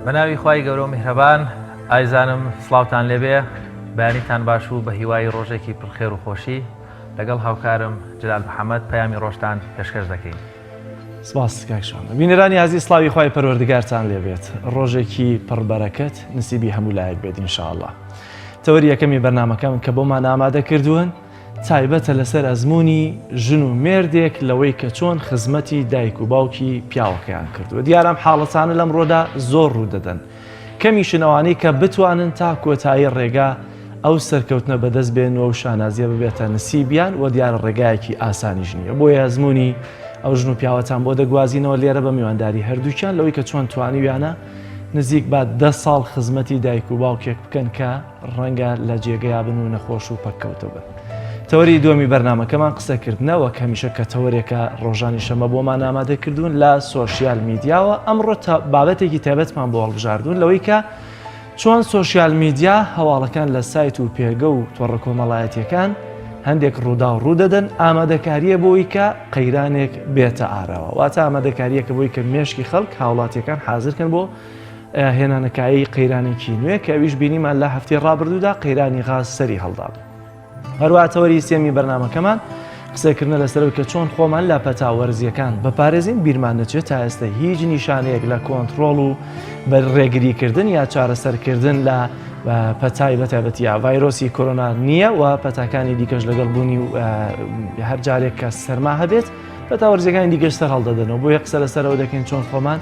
بەناوی خوای گەورە و میهرەبان ئایزانم سڵاوتان لێبێ بەیانیتان باش و بە هیوای ڕۆژێکی پڕخێر و خۆشی لەگەڵ هاوکارم جلال محەممەد پەیامی ڕۆژتان پێشکەش دەکەین. سپاس کاکشانە بینەرانی عزیز سڵاوی خوای پەروەردگارتان لێبێت ڕۆژێکی پڕبەرەکەت نسیبی هەموو لایەک بێت ئینشاءالله. تەوەری یەکەمی بەرنامەکەم کە بۆمان ئامادە کردوون تایبەتە لەسەر ئەزمموی ژن و مێردێک لەوەی کە چۆن خزمەتی دایک و باوکی پیاوەکەیان کردووە. دیارم حاڵەتانە لەم ڕۆدا زۆر ڕوو دەدەن کەمیشنەوانی کە بتوانن تا کۆتایی ڕێگا ئەو سەرکەوتنە بەدەست بێنەوە و شانازیە ببێتە نسیبیان و دیارە ڕێگایەکی ئاسانیش نییە. بۆیە ئەزمموی ئەو ژن و پیاوەتان بۆ دەگوازینەوە لێرە بە میوانداری هەردووکیان لەوەی کە چۆن توانیویانە نزیک بە 10 ساڵ خزمەتی دایک و باوکێک بکەن کە ڕەنگە لە جێگەیا بن و نەخۆش و پەککەوتە بن. تەوەری دووەمی بەرنامەکەمان قسەکردنەوە کە هەمیشە کە تەوەرێکە ڕۆژانی شەمە بۆمان ئامادە کردوون لە سۆشیال میدیاوە. ئەمڕۆ بابەتێکی تایبەتمان بۆ هەڵبژاردوون لەوەی کە چۆن سۆشیال میدیا هەواڵەکان لە سایت و پێگە و تۆڕە کۆمەڵایەتیەکان هەندێک ڕوودا و ڕوودەدەن ئامادەکاریە بۆی کە قەیرانێک بێتە ئاراوە واتە ئامادەکاریەکە بۆی کە مێشکی خەڵک هاوڵاتیەکان حازرکەن بۆ هێنانەکایی قەیرانێکی نوێ کە ئەویش بینیمان لە هەفتەی ڕابردوودا قەیرانی غاز سەری هەڵدا. هەروە تەوەری سێمی بەرنامەکەمان قسەکردنە لەسەرەوەی کە چۆن خۆمان لە پەتاوەرزیەکان بپارێزین بیرمان نەچێت تا ئێستا هیچ نیشانەیەک لە کۆنتترۆڵ و بەڕێگریکردن یا چارەسەرکردن لە پەتای بەتابەتی یا ڤایرۆسی کۆرۆنا نییە و پەتاکانی دیکەش لەگەڵ بوونی هەر جارێک کە سەرما هەبێت پەتاوەرزیەکانی دیگەش سەر هەڵدەدەنەوە بۆ یە قسە لەسەرەوە دەکەین چۆن خۆمان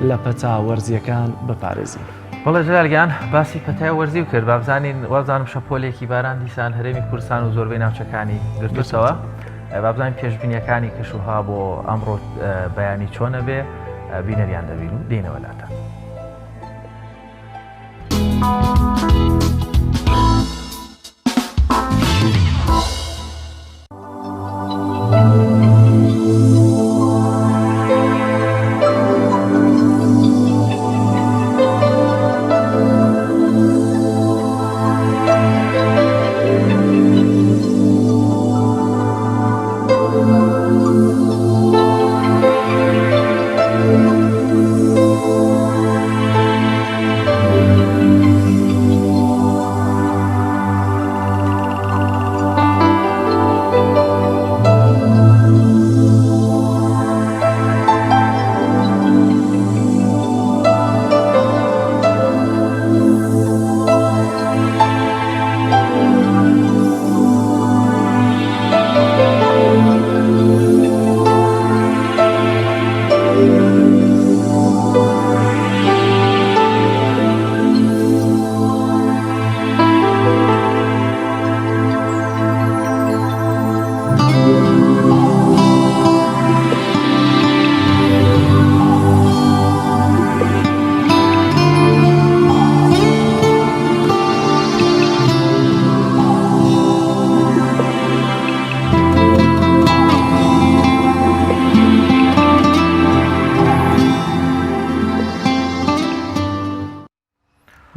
لە پەتاوەرزیەکان بپارێزین. بەڵێ جلالگیان باسی پەتای وەرزی و کرد بابزانین وازانم شەپۆلێکی باران دیسان هەرێمی کوردستان و زۆربەی ناوچەکانی گرتووسەوە بابزانین پێشبینیەکانی کەشوها بۆ ئەمڕۆ بەیانی چۆنە بێ بینەریان دەبین و دێنەوە لاتە.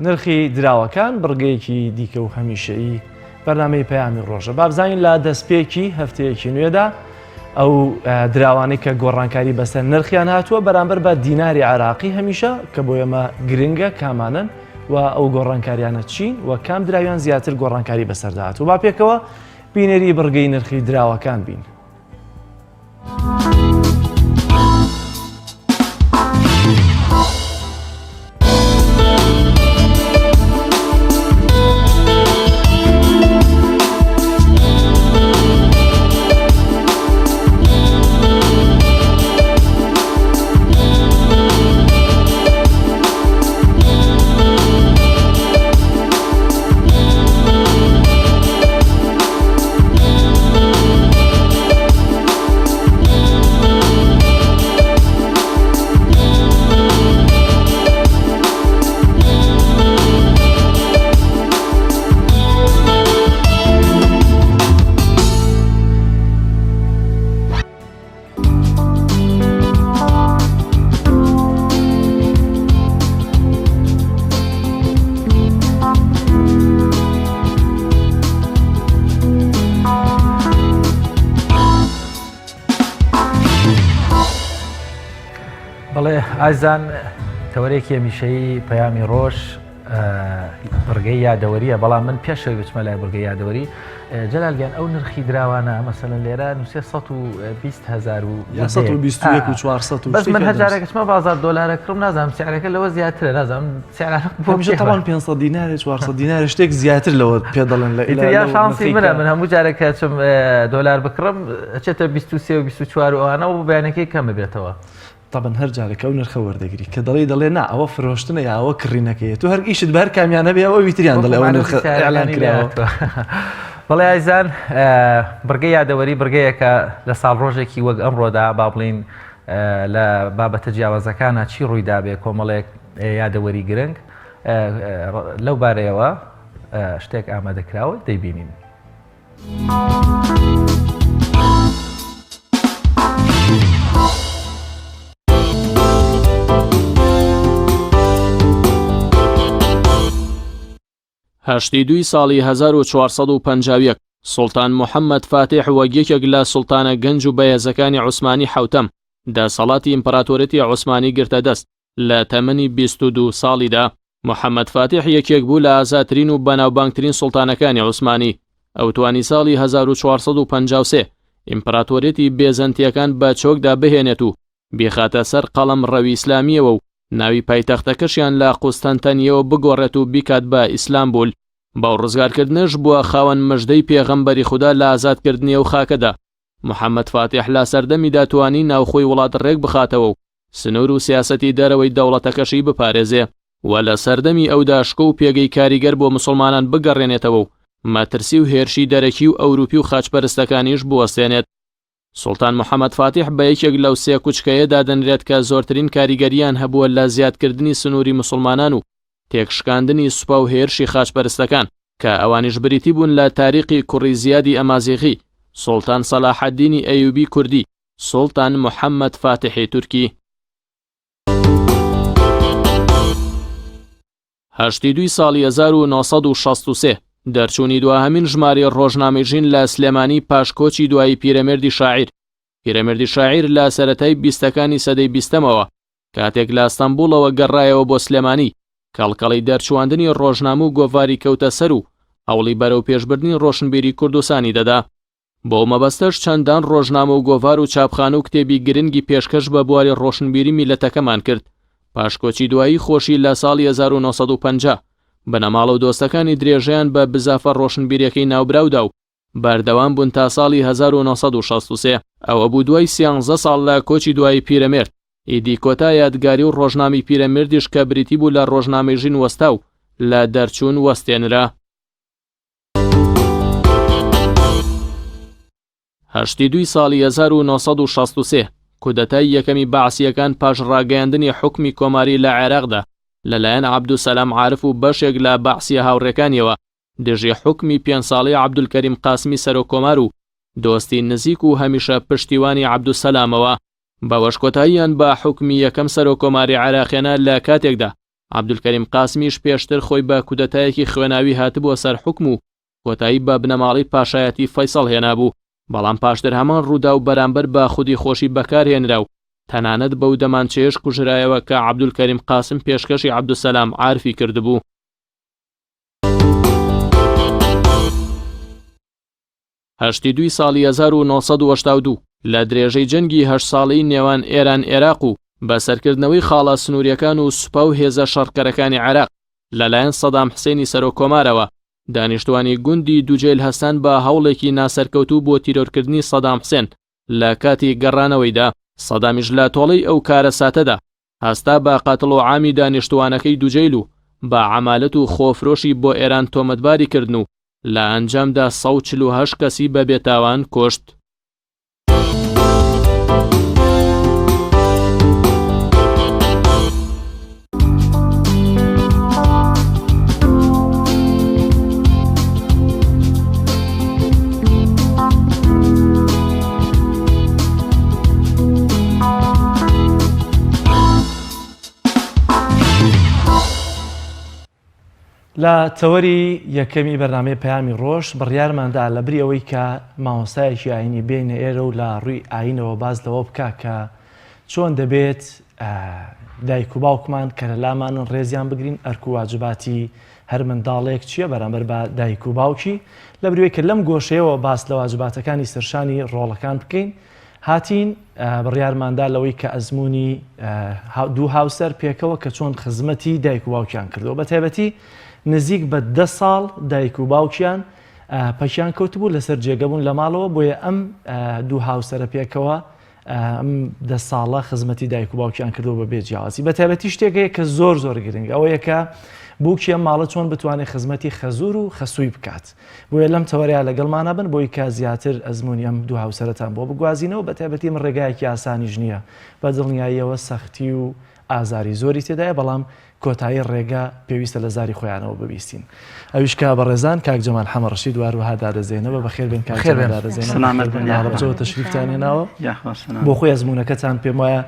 نرخی دراوەکان بڕگەیەکی دیکە و هەمیشەیی بەرنامەی پەیامی ڕۆژە. بابزانین لە دەستپێکی هەفتەیەکی نوێدا ئەو دراوانەی کە گۆڕانکاری بەسەر نرخیان هاتووە بەرامبەر بە دیناری عراقی هەمیشە کە بۆ ئێمە گرنگە کامانن و ئەو گۆڕانکاریانە چین و کام دراویان زیاتر گۆڕانکاری بەسەردا هاتووە. با پێکەوە بینەری بڕگەی نرخی دراوەکان بین. بەڵێ ئازان تەوەرێکی هەمیشەیی پەیامی ڕۆژ بڕگەی یادەوەریە بەڵام من پێشەوەی بچمە لای بڕگەی یادەوەری جەلالگیان ئەو نرخی دراوانە مەسەلەن لێرە نووسێ 120,000 بەس من هەجارێکچمە بازار دۆلارە کڕم نازانم سیارەکە لەوە زیاترە نازانم سیارەکە طبعا 500 دینار 400 دینار شتێک زیاتر لەوە پێ دەڵێن لە یا شانسی منە من هەموو جارێکە چم دۆلار بکڕم ئەچێتە 23 و 24 ئەوانە و بەیانەکەی کەمە بێتەوە طبعا هەر جارێکە ئەو نرخە وەردەگری کە دەڵێ نا ئەوە فرۆشتنە یا ئەوە کڕینەکەیە تو هەر ئیشت بەر کامیانە بێ ئەوە ویتریان دەڵێ ئەوە نرخ ئێعلان کراوە بەڵێ ئایزان بڕگەی یادەوەری بڕگەیەکە لە ساڵ ڕۆژێکی وەک ئەمڕۆدا با بڵین لە بابەتە جیاوازەکانە چی ڕوویدا بێ کۆمەڵێک یادەوەری گرنگ لەو بارەیەوە شتێک ئامادەکراوە دەیبینین. هەشتی دوی ساڵی 1450 سوڵتان محەممەد فاتح وەک یەکێک لە سوڵتانە گەنج و بەهێزەکانی عوسمانی حوتەم دەسەڵاتی ئیمپراتۆرەتی عوسمانی گرتە دەست لە تەمەنی 22 ساڵیدا. محەممەد فاتح یەکێک بوو لە ئازاترین و بەناوبانگترین سوڵتانەکانی عوسمانی. ئەو توانی ساڵی 1453 ئیمپراتۆرەتی بێزەنتیەکان بە چۆکدا بهێنێت و بیخاتە سەر قەڵەم ڕەوی ئیسلامیەوە و ناوی پایتەختەکەشیان لە قوستەنتەنیەوە بگۆڕێت و بیکات بە ئیسلامبول. باو ڕزگارکردنش بووە خاوەن مژدەی پێغەمبەری خوددا لە ئازادکردنی ئەو خاکەدا. محەممەد فاتح لە سەردەمیدا توانی ناوخۆی وڵات ڕێک بخاتەوە و سنوور و سیاسەتی دەرەوەی دەوڵەتەکەشی بپارێزێ و لە سەردەمی ئەودا شکۆ و پێگەی کاریگەر بۆ مسلمانان بگەڕێنێتەوە و مەترسی و هێرشی دەرەکی و ئەوروپی و خاچپەرستەکانیش بوەستێنێت. سوڵتان محەممەد فاتح بە یەکێک لەو سێ کوچکەیەدا دەنرێت کە زۆرترین کاریگەریان هەبووە لە زیادکردنی سنووری مسلمانان و تێکشکاندنی سوپا و هێرشی خاچپەرستەکان کە ئەوانیش بریتی بوون لە تاریقی کوڕی زیادی ئەمازیغی، سوڵتان سەلاحەددینی ئەیوبی کوردی، سوڵتان محەممەد فاتحی تورکی. هەشتی دوی ساڵی 1963 دەرچوونی دواهەمین ژمارەی ڕۆژنامەی ژین لە سلێمانی پاشکۆچی دوایی پیرەمێردی شاعیر. پیرەمێردی شاعیر لە سەرەتای بیستەکانی سەدەی بیستەمەوە کاتێک لە ئەستەمبوڵەوە گەڕایەوە بۆ سلێمانی کەڵکەڵی دەرچوواندنی ڕۆژنامە و گۆڤاری کەوتە سەر و هەوڵی بەرەو پێشبردنی ڕۆشنبیری کوردستانی دەدا. بۆ مەبەستەش چەندان ڕۆژنامە و گۆڤار و چاپخانە و کتێبی گرنگی پێشکەش بە بواری ڕۆشنبیری میلەتەکەمان کرد. پاشکۆچی دوایی خۆشی لە ساڵی 1950 بنەماڵە و دۆستەکانی درێژەیان بە بزافە ڕۆشنبیریەکەی ناوبراودا و بەردەوام بوون تا ساڵی 1963. ئەوە بوو دوای 13 ساڵ لە کۆچی دوایی پیرەمێرد. ئیدی کۆتا یادگاری و ڕۆژنامی پیرەمێردیش کە بریتی بوو لە ڕۆژنامەی ژین وەستا و لە دەرچوون وەستێنرا. هەشتی دوی ساڵی 1963 کودەتای یەکەمی بەعسیەکان پاش ڕاگەیاندنی حکمی کۆماری لە عێراقدا لەلایەن عەبدولسەلام عارف و بەشێک لە بەعسیە هاوڕێکانیەوە دژی حکمی 5 ساڵی عەبدولکەریم قاسمی سەرۆکۆمار و دۆستی نزیک و هەمیشە پشتیوانی عەبدولسەلامەوە بەوەش کۆتاییان بە حکمی یەکەم سەرۆکۆماری عێراقیانە لە کاتێکدا عەبدولکەریم قاسمیش پێشتر خۆی بە کودەتایەکی خوێناوی هاتبووە سەر حکم و کۆتایی بە بنەماڵی پاشایەتی فەیسەڵ هێنابوو. بەڵام پاشتر هەمان ڕوودا و بەرامبەر بە خودی خۆشی بەکارهێنرا و تەنانەت بەو دەمانچێش کوژرایەوە کە عەبدولکەریم قاسم پێشکەشی عەبدولسەلام عارفی کردبوو. هەشتی دوی ساڵی 1982 لە درێژەی جەنگی 8 ساڵی نێوان ئێران عێراق و بەسەرکردنەوەی خاڵە سنووریەکان و سوپا و هێزە شەڕکەرەکانی عێراق لەلایەن سەدام حسێنی سەرۆکۆمارەوە دانیشتوانی گوندی دووجێل هەستان بە هەوڵێکی ناسەرکەوتوو بۆ تیرۆرکردنی سەدام حسێن لە کاتی گەڕانەوەیدا. سەدامیش لە تۆڵەی ئەو کارە ساتەدا هەستا بە قەتڵ و عامی دانیشتوانەکەی دووجێل و بە عەمالەت و خۆفرۆشی بۆ ئێران تۆمەتباری کردن و لە ئەنجامدا 148 کەسی بە بێتاوان کۆشت. لە تەوەری یەکەمی بەرنامەی پەیامی ڕۆژ بڕیارماندا لە بری ئەوەی کە مامۆستایەکی ئاینی بینە ئێرە و لە ڕووی ئاینەوە باز لەوە بکە کە چۆن دەبێت دایک و باوکمان کە لە لامان ڕێزیان بگرین ئەرک و واجباتی هەر منداڵێک چییە بەرامبەر بە دایک و باوکی لە بروێ کە لەم گۆشەیەوە باس لە واجباتەکانی سەرشانی ڕۆڵەکان بکەین هاتین بڕیارماندا لەوەی کە ئەزمموی دوو هاوسەر پێکەوە کە چۆن خزمەتی دایک و باوکیان کردەوە بە تایبەتی نزیک بە 10 ساڵ دایک و باوکیان پەکیان کەوتبوو لەسەر جێگەبوون لە ماڵەوە بۆیە ئەم دوو هاوسەرە پێکەوە ئەم 10 ساڵە خزمەتی دایک و باوکیان کردەوە بە بێجیاوازی بە تایبەتی شتێکەیە کە زۆر زۆر گرنگ ئەوەیە کە بووکی ئەم ماڵە چۆن بتوانێت خزمەتی خەزور و خەسووی بکات بۆیە لەم تەوەریا لەگەڵمانە بن بۆی کە زیاتر ئەزمموی ئەم دوو هاوسەرتان بۆ بگوازینەوە بە تایبەتی من ڕێگایەکی ئاسانیش نییە بە دڵنیاییەوە سەختی و ئازاری زۆری تێدایە بەڵام کۆتایی ڕێگا پێویستە لە زاری خۆیانەوە ببیستین ئەویشکا بە ڕێزان کاک جەمال حەمە ڕەشید وهروەها دادەزێنەوە بەخێر بن کاک جەمال دادەزێنەوە تەشریفتانێناوە بۆ خۆی ئەزممونەکەتان پێم وایە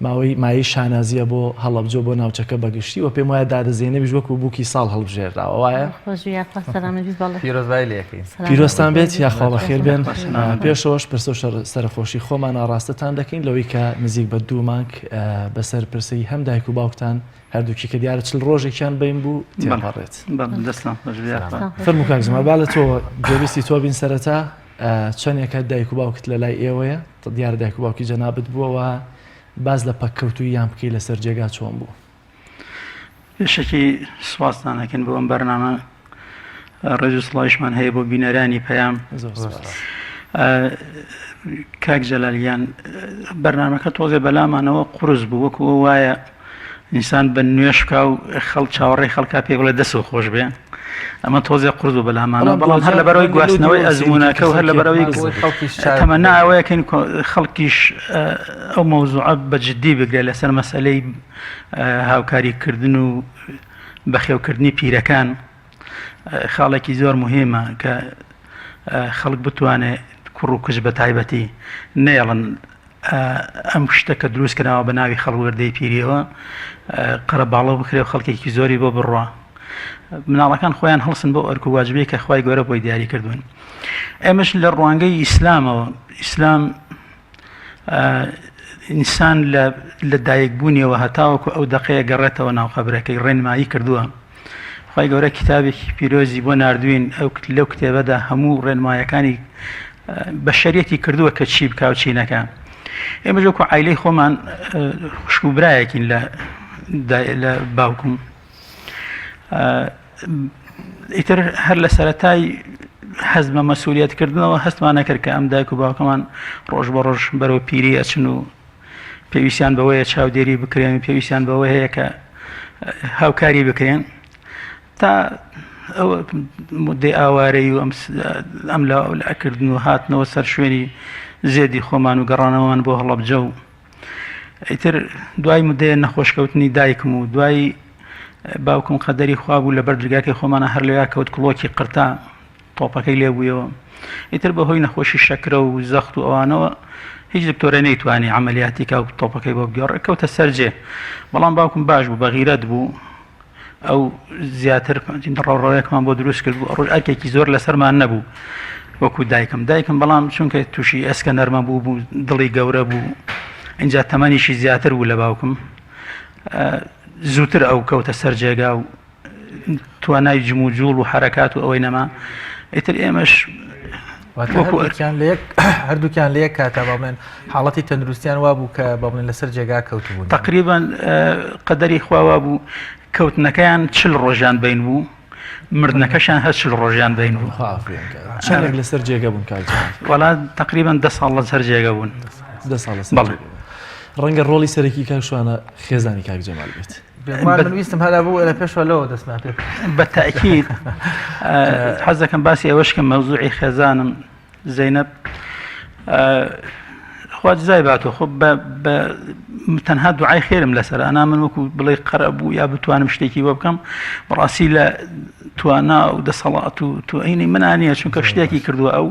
ماوەی شانازیە بۆ هەڵەبجۆ بۆ ناوچەکە بەگشتی و پێم وایە دادەزێنەوەی وەکو بووکی ساڵ هەڵبژێرداوە وایە پیرۆستان بێت یاخوا بەخێر بێن پێشەوەش پرسە و سەرخۆشی خۆمان ئاڕاستەتان دەکەین لەوەی کە نزیک بە 2 مانگ بەسەر پرسەی هەم دایک و باوکتان هەردووکی کە دیارە 40 ڕۆژێکیان بین بوو تێپەڕێت فەرموو کاک جەمال با لە تۆ گوێبیستی تۆ بین سەرەتا چەندێکە دایک و باوکت لە لای ئێوەیە دیارە دایک و باوکی جەنابەت بووەوە باز لە پەککەوتوی یان بکەی لەسەر جێگا چۆن بوو پێشێکی سوازتانەکەن بۆ ئەم بەرنامە ڕێز و سڵاویشمان هەیە بۆ بینەرانی پەیام کاک جەلالیان بەرنامەکە تۆزێ بەلامانەوە قورس بوو وەکو وایە ئینسان بە نوێش بکا و چاوەڕێی خەڵکا پێ بڵێ دەست و خۆش بێ ئەمە تۆزێ قورس و بەلامانە بەڵام هەر لە بەرەوەی گواستنەوەی ئەزممونەکە و هەر لە بەرەوەی تەمەنا ئەوەیەکەین خەڵکیش ئەو مەوزوعە بەجددی بگرێت لەسەر مەسئلەی هاوکاریکردن و بەخێوکردنی پیرەکان خاڵێکی زۆر مهمە کە خەڵک بتوانێت کوڕ و کچ بە تایبەتی نێڵن ئەم شتە کە دروستکراوە بە ناوی خەڵوەردەی پیریەوە قەرەباڵە بکرێ و خەڵکێکی زۆری بۆ بڕوا مناڵەکان خۆیان هەڵسن بۆ ئەرک و واجبەی کە خوای گەورە بۆی دیاری کردوون ئێمەش لە ڕوانگەی ئیسلامەوە ئیسلام ئینسان لە دایکبوونیەوە هەتاوەکو ئەو دەقەیە گەڕێتەوە ناو قەبرەکەی ڕێنمایی کردووە خوای گەورە کتابێکی پیرۆزی بۆ ناردوین ئەو لەو کتێبەدا هەموو ڕێنمایەکانی بەشەریەتی کردووە کە چی بکا و چی نەکە ئێمە ژۆکو عایلەی خۆمان خوشک و برایەکین لە باوکم ئیتر هەر لە سەرەتای حەز بە مەسئولیەتکردنەوە هەستمان نەکرد کە ئەم دایک و باوکەمان ڕۆژ بە ڕۆژ بەرەو پیری ئەچن و پێویستیان بەوەیە چاودێری بکرێن و پێویستیان بەوە هەیە کە هاوکاری بکرێن تا ئەو مدەی ئاوارەی و ئەم لاکردن و هاتنەوە سەر شوێنی زێدی خۆمان و گەڕانەوەمان بۆ هەڵەبجە و ئیتر دوای مدەیە نەخۆشکەوتنی دایکم و دوای باوکم قەدەری خوا بوو لەبەر جگاکەی خۆمانە هەر لەویا کەوت کڵۆکی قرتا تۆپەکەی لێ بوویەوە ئیتر بەهۆی نەخۆشی شەکرە و زەخت و ئەوانەوە هیچ دکتۆرە نەیتوانی عملیاتی کا و تۆپەکەی بۆ بگەڕێ کەوتە سەرجێ بەڵام باوکم باش بوو بەغیرەت بوو ئەو زیاتر ڕەوڕەوەیەکمان بۆ دروست کرد بوو ڕۆژ ئەرکێکی زۆر لەسەرمان نەبوو وەکو دایکم بەڵام چونکە تووشی ئەسکە نەرمە بوو دڵی گەورە بوو اینجا تەمەنیشی زیاتر بوو لە باوکم زووتر ئەو کەوتە سەر جێگا و توانای جم و جوڵ و حرەکات و ئەوەی نەما ئیتر ئێمەش هەردووکیان لە یەک کاتا بڵێن حاڵەتی تەندروستیان وا بوو کە بڵێن لەسەر جێگا کەوتبوون تقریبا قەدەری خواوا بوو کەوتنەکەیان 40 ڕۆژیان بین بوو مردنەکەشان هەر 40 ڕۆژیان بین بوو چەندێک لەسەر جێگە بوون وەڵا تقریبا 10 ساڵ لەسەر جێگە بوون 10 ساڵ ڕەنگە ڕۆڵی سەرەکی کاکشوانە خێزانی کاک جەمال بێت ویستم هەدا بوو لە پێشەوە لەوە دەستمان پێ بە تەئکید حەز دەکەم باسی ئەوەشکە مەوزوعی خێزانم زەینەب خوا جزای باتۆ خۆ تەنها دوعای خێرم لەسەر ئەنا من وەکو بڵێ قەرە بوو یا بتوانم شتێکی بۆ بکەم بەڕاستی لە توانا و دەسەڵات و توئینی منانیە چونکە شتێکی کردووە ئەو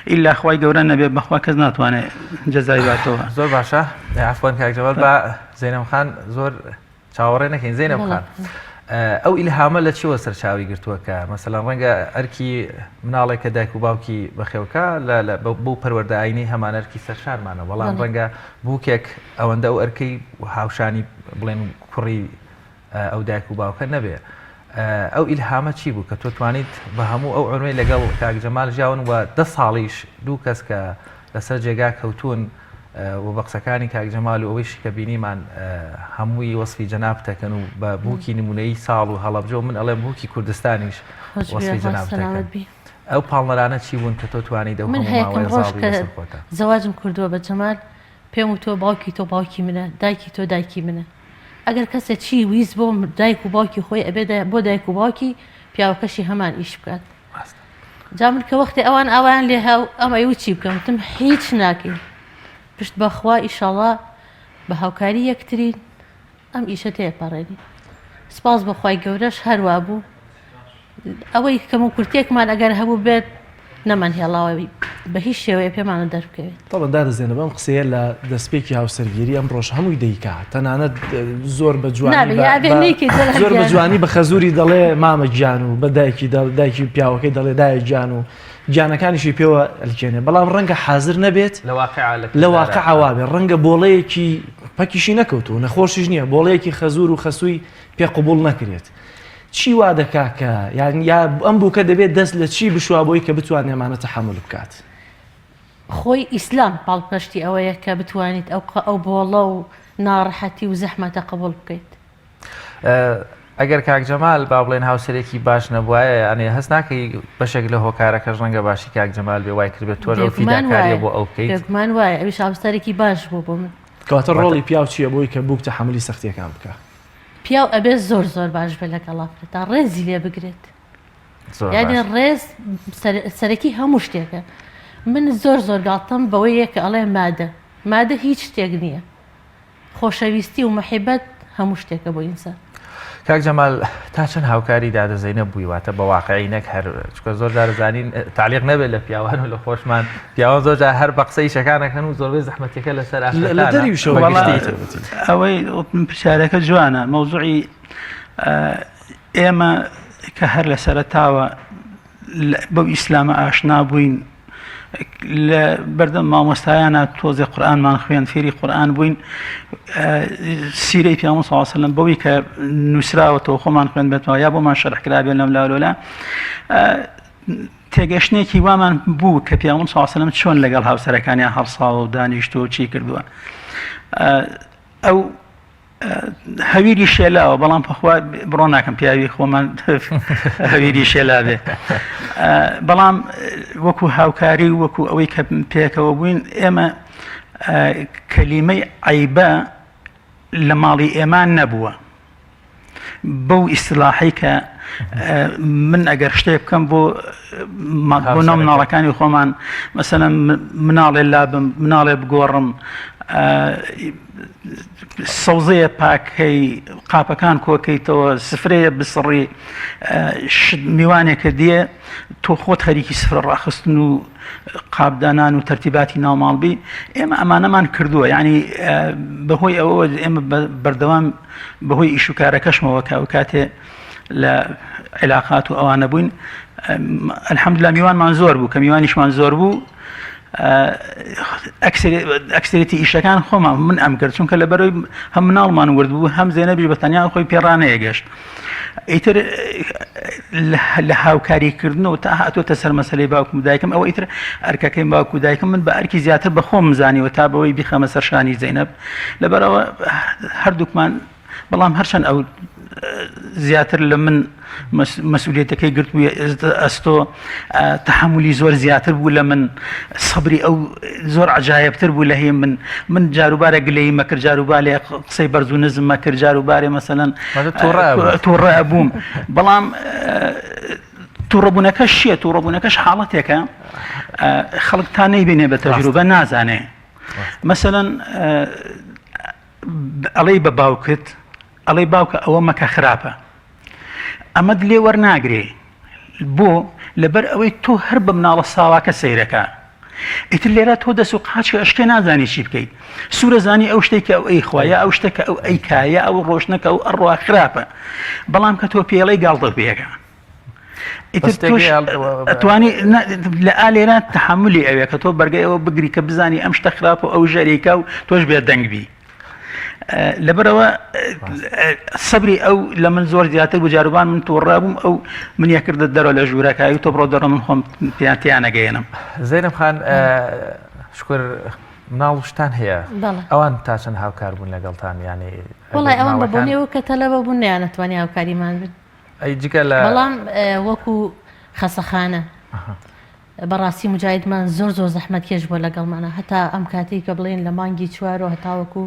ئیلا خوای گەورە نەبێ بەخوا کەس ناتوانێت جەزای باتەوە زۆر باشە عەفوان کاک جەواد بە زەینەب خان زۆر چاوەڕێ نەکەین زەینەب خان ئەو ئیلهامە لە چیوە سەرچاوی گرتووەکە مەسەڵەن ڕەنگە ئەرکی مناڵێک کە دایک و باوکی بەخێوکە بۆ پەروەردە ئاینەی هەمان ئەرکی سەرشارمانە بەڵام ڕەنگە بووکێک ئەوەندە ئەو ئەرکەی هاوشانی بڵێن کوڕی ئەو دایک و باوکە نەبێ ئەو ئیلهامە چی بوو کە تۆ توانیت بە هەموو ئەو عمرەی لەگەڵ کاک جەمال ژیاون و 10 ساڵیش دوو کەس کە لەسەر جێگا کەوتون و بە قسەکانی کاک جەمال و ئەوەیشی کە بینیمان هەمووی وەسفی جەناب دەکەن و بە بووکی نمونەی ساڵ و هەڵەبجە و من ئەڵێم بووکی کوردستانیش وەسفی جەناب دەکەن ئەو پاڵنەرانە چی بوون کە تۆ توانیت ئەو من هەیەکەم ڕۆژ کە زەواجم کردووە بە جەمال پێم و تۆ باوکی تۆ باوکی منە دایکی تۆ دایکی منە ئەگەر کەسێک چی ویست بۆ دایک و باوکی خۆی ئەبێ بۆ دایک و باوکی پیاوەکەشی هەمان ئیش بکات جا من کە وەختی ئەوان ئاوایان لێ هاو ئەمە وچی بکەم وتم هیچ ناکەین پشت بەخوا ئیشەڵا بە هاوکاری یەکترین ئەم ئیشە تێپەڕێنی سپاس بەخوای گەورەش هەروە بوو ئەوەی کەم و کورتێکمان ئەگەر هەبوو بێت نەمان هێڵاوی بە هیچ شێوەیە پێمانە دەربکەوێت تەڵەن دادەزێنە بەم قسەیە لە دەستپێکی هاوسەرگیری ئەم ڕۆژ هەمووی دەیکا تەنانەت زۆر بە زۆر بە جوانی بە خەزوری دەڵێ مامە گیان و بە دایکی پیاوەکەی دەڵێ دایە گیان و گیانەکانیشی پێوە ئەلکێنێ بەڵام ڕەنگە حازر نەبێت لە واقعوا بێت ڕەنگە بۆڵەیەکی پەکیشی نەکەوتو نەخۆشیش نییە بۆڵەیەکی خەزور و خەسووی پێ قبول نەکرێت چی وا دەکا کە یا ئەم بووکە دەبێت دەست لە چی بشوە بۆی کە بتوانێت ئەمانە تەحمل بکات خۆی ئیسلام پاڵپەشتی ئەوەیە کە بتوانیت ئەو بۆڵە و ناڕەحەتی و زەحمەتە قبول بکەیت ئەگەر کاک جەمال با بڵێن هاوسەرێکی باش نەبوایە ئەنێ هەست ناکەی بەشێک لە هۆکارەکەش ڕەنگە باشی کاک جەمال بێ وای کردبێت تۆ ئەو فیداکاریە بۆ ئەو بکەیت پێگومان وایە ئەویش هاوسەرێکی باش بوو بۆ من کەواتە ڕۆڵی پیاو چییە بۆی کە بووک تەحملی سەختیەکان بکە پیاو ئەبێت زۆر باش بێت لەگەڵا تا ڕێزی لێ بگرێت یعنی ڕێز سەرەکی هەموو شتێکە من زۆر گاڵتەم بەوەی یەکە ئەڵێ مادە هیچ شتێک نییە خۆشەویستی و مەحیبەت هەموو شتێکە بۆ ئینسان کاک جەمال تا چەند هاوکاری دادەزەینە بوویواتە بە واقعی نەک هەر چکە زۆر دارزانین تعلیق نەبێت لە پیاوان و لە خۆشمان پیاوان زۆرجار هەر بە قسەی شەکانەکەن و زۆربەی زەحمەتەکە لەسەر ئەوەی پرسیارەکە جوانە مەوزوعی ئێمە کە هەر لە سەرەتاوە بەو ئیسلامە ئاشنا بووین لە بەردەم مامۆستایانە تۆزی قورئانمان خوێن فێری قورئان بووین سیرەی پیامبەر صلی الله علیه و سلم بەوەی کە نووسراوەتەوە خۆمان خوێن بێتەوە یا بۆمان شەرح کرابێت لەم لاولۆلا تێگەشتێکی وامان بوو کە پیامبەر صلی الله علیه و سلم چۆن لەگەڵ هاوسەرەکانیان هەڵساوە و دانیشتووە چی کردووە ئەو هەویری شێلاوە بەڵام پەخوا بڕۆ ناکەم پیاوی خۆمان هەویری شێلا بێ بەڵام وەکو هاوکاری وەکو ئەوەی کە پێکەوە بووین ئێمە کەلیمەی عەیبە لە ماڵی ئێمان نەبووە بەو ئیستلاحی کە من ئەگەر شتێک بکەم بۆ مناڵەکانی خۆمان مەسەلەن مناڵێ لابم مناڵێ بگۆڕم سەوزەیە پاکەی قاپەکان کۆکەیتەوە سفرەیە بسڕی میوانێکە دێ تۆ خۆت خەریکی سفرە ڕاخستن و قابدانان و تەرتیباتی ناوماڵبی ئێمە ئەمانەمان کردووە یعنی بەهۆی ئەوە ئێمە بەردەوام بەهۆی ئیشوکارەکەشمەوە ئەو کاتێ لە علاقات و ئەوانە بووین الحەمدوللا میوانمان زۆر بوو کە میوانیشمان زۆر بوو ئەکسێتی ئیشەکان خۆمان من ئەم کرد چونکە لەبەرەوەی هەم مناڵمان وردبوو هەم زێنەبیش بە تەنیا خۆی پێڕانەیە گەشت ئیتر لە هاوکاریکردنەوە تا هاتوۆتە سەر مەسەلەی باوکم و دایکم ئەوە ئیتر ئەرکەکەی باوک و دایکم من بە ئەرکی زیاتر بە خۆم زانیوە تا بەوەی بیخەمە سەر شانی زەینەب لەبەرەوە هەردووکمان بەڵام هەرچەند ئەو زیاتر لە من مەسئولیەتەکەی گرت بووە ئەستۆ تەحملی زۆر زیاتر بوو لە من سەبری ئەو زۆر عەجایبتر بوو لە هی من جاروبارە گلەیی مەکرد جاروبارێ قسەی بەرز و نزم مەکرد جاروبارێ مەسەلەن تووڕە بووم بەڵام تووڕەبوونەکەش چییە تووڕەبوونەکەش حاڵەتێکە خەڵک تا نەیبینێ بە تەجروبە نازانێ مەسەلەن ئەڵەی بە باوکت ئەڵێ باوکە ئەوە مەکە خراپە ئەمەد لێ وەرناگرێ بۆ لەبەر ئەوەی تۆ هەر بە مناڵە ساواکە سەیرەکە ئیتر لێرە تۆ دەست و قاچکە ئەشکێ نازانی چی بکەیت سوورە زانی ئەو شتێکە ئەو ئەی خوایە ئەو شتێکە ئەو ئەیکایە ئەو ڕۆشنەکە ئەو ئەڕوا خراپە بەڵام کە تۆ پێڵەی گاڵتە پێەکە ئەتوانی لە ئالێرە تحملی ئەوێ کە تۆ بەرگەی ئەوە بگری کە بزانی ئەم شتە خراپە ئەو ژەرێکە و تۆش بێ دەنگبی لەبەرەوە سەبری ئەو لە من زۆر زیاتر بجاروبان من تۆڕابووم ئەو منیە کردە دەرەوە لە ژوورەکەی تۆ بڕۆ دەڕۆ من خۆم پیانەگەێنم زەینەب خان شکر مناڵ شتان هەیە ئەوان تا چەند هاوکار بوون لەگەڵتان ینی وڵای ئەوان بەبوونەوە کە تەلەبە بوون نیانەتوانی هاوکاریمان بن ئەیجگە لە بەڵام وەکو خەسەخانە بەڕاستی مجاهدمان زۆر زەحمەت کێش بۆ لەگەڵمانە هەتا ئەم کاتێک کە بڵێن لە مانگی چوارەوە هەتاوەکو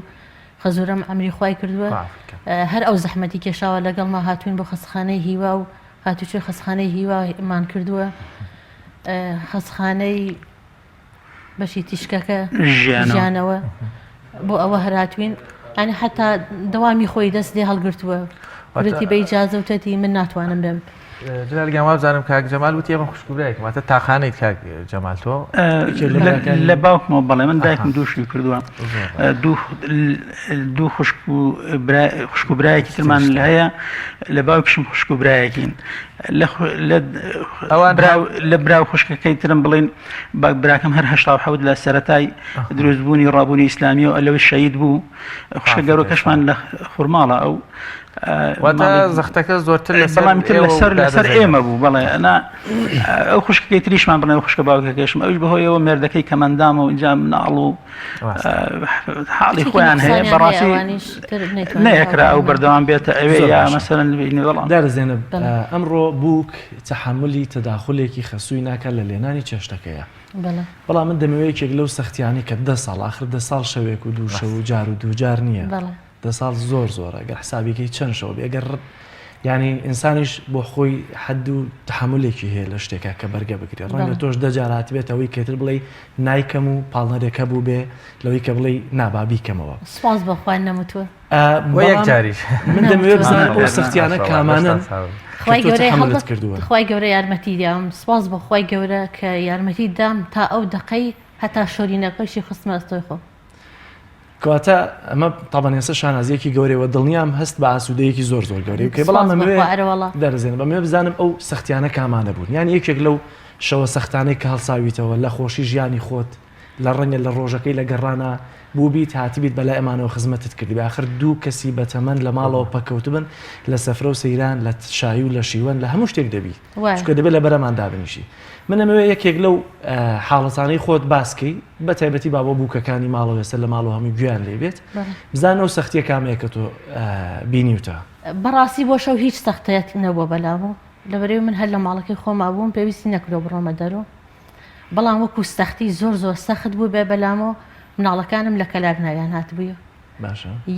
خەزورەم ئەمری خوای کردووە هەر ئەو زەحمەتی کێشاوە لەگەڵما هاتوین بۆ خەسخانەی هیوا و هاتوچێ خەسخانەی هیوامان کردووە خەسخانەی بەشی تیشکەکە ژیانەوە بۆ ئەوە هەراتوین ئەنی حتا دەوامی خۆی دەست لێ هەڵگرتووە وتی بە ئیجازەوتەتی من ناتوانم بێم جلالگەم وابزانم کاک جەمال وتی ئەمە خوشکبرایەک واتە تاخانەیت کاک جەمال تۆ لە باوکمەوە بەڵێ من دایکم دووشی کردووە دوو خوشک و برایەکی ترمان هەیە لە باوکشم خوشک و برایەکین لە براو خوشکەکەی ترم بڵین براکەم هەر هەشتا حەوت لە سەرەتای دروستبوونی ڕابوونی ئیسلامی و ئەلەوەی شەید بوو خوشکە گەورەکەشمان لە خورماڵە ئەو واتە زەختەکە زۆرتر بەڵام تر لەسەر ئێمە بوو بەڵێ ئەنا ئەو خوشکەکەی تریشمان بڵێ خوشکە باوکەکەشم ئەوش بەهۆیەوە مێردەکەی کەمەندامە و اینجا مناڵ و حاڵی خۆیان هەیە بەڕاستی نەیەکرا ئەو بەردەوام بێتە ئەوێ یا مەسەرەن بڵام دارزێنە ئەمڕۆ بووک تەحملی تەداخولێکی خەسووی ناکات لە لێنانی چێشتەکەیە بەڵام من دەمەوەیەکێک لەو سەختیانی کە 10 ساڵ آخر 10 ساڵ شەوێک و دوو شەو و جار و دووجار نییە 10 ساڵ زۆر زۆرە گەر حسابێکی چەند شەو ئەگەر ینی ئینسانیش بۆ خۆی حەد و تحملێکی هەیە لە شتێکە کە بەرگە بگرێت ڕەنگە تۆش دەجارات بێت ئەوەی کەتر بڵێ نایکەم و پاڵنەرێکە بوو بێ لەوەی کە بڵێ نابابیکەمەوە سپاس بەخوای نەموتوە یەک جاریش من دەمەوێت بزانم ئەو سەختیانە کامانن خی گەورە یارمەتی دام سپاس بەخوای گەورە کە یارمەتی دام تا ئەو دقەی هەتا شۆرینەکەشی خستمە ئەستۆی خۆ کەواتە ئەمە تاڵبان ێستا شانازیەکی گەورەوە دڵنیام هەست بە ئاسوودەیەکی زۆر زۆر گەورەی کە بەڵام دەرزێن بەمێ بزانم ئەو سەختیانە کامانە بوون یان یەکێک لەو شەوە سەختانەی کە هەڵساویتەوە لە خۆشی ژیانی خۆت لە ڕەنگە لە ڕۆژەکەی لە گەڕانە بووبیت هاتیبیت بەلای ئەمانەوە خزمەتت کردی بەآخر دوو کەسی بەتەمەند لە ماڵەوە پەکەوت بن لە سەفرە و سەیران لە شایی و لە شیوەن لە هەموو شتێک دەبی چکە دەبێت لە بەرەمان دابنیشی من ئەمەوێ یەکێک لەو حاڵەتانەی خۆت باسکەی بە تایبەتی بابە بووکەکانی ماڵەوە ێستا لە ماڵەوە هەمووی گویان لێ بێت بزانە و سەختیە کامەیە کە تۆ بینیوتە بەڕاستی بۆ شەو هیچ سەختەیەت نەبووە بەلامەوە لەبەرەوەی من هەر لە ماڵەکەی خۆما بووم پێویستی نەکرۆ بڕۆمە دەرەوە بەڵام وەکو سەختی زۆر زۆر سەخت بوو بێ بەلامەوە مناڵەکانم لە کەلار ناویان هاتبووە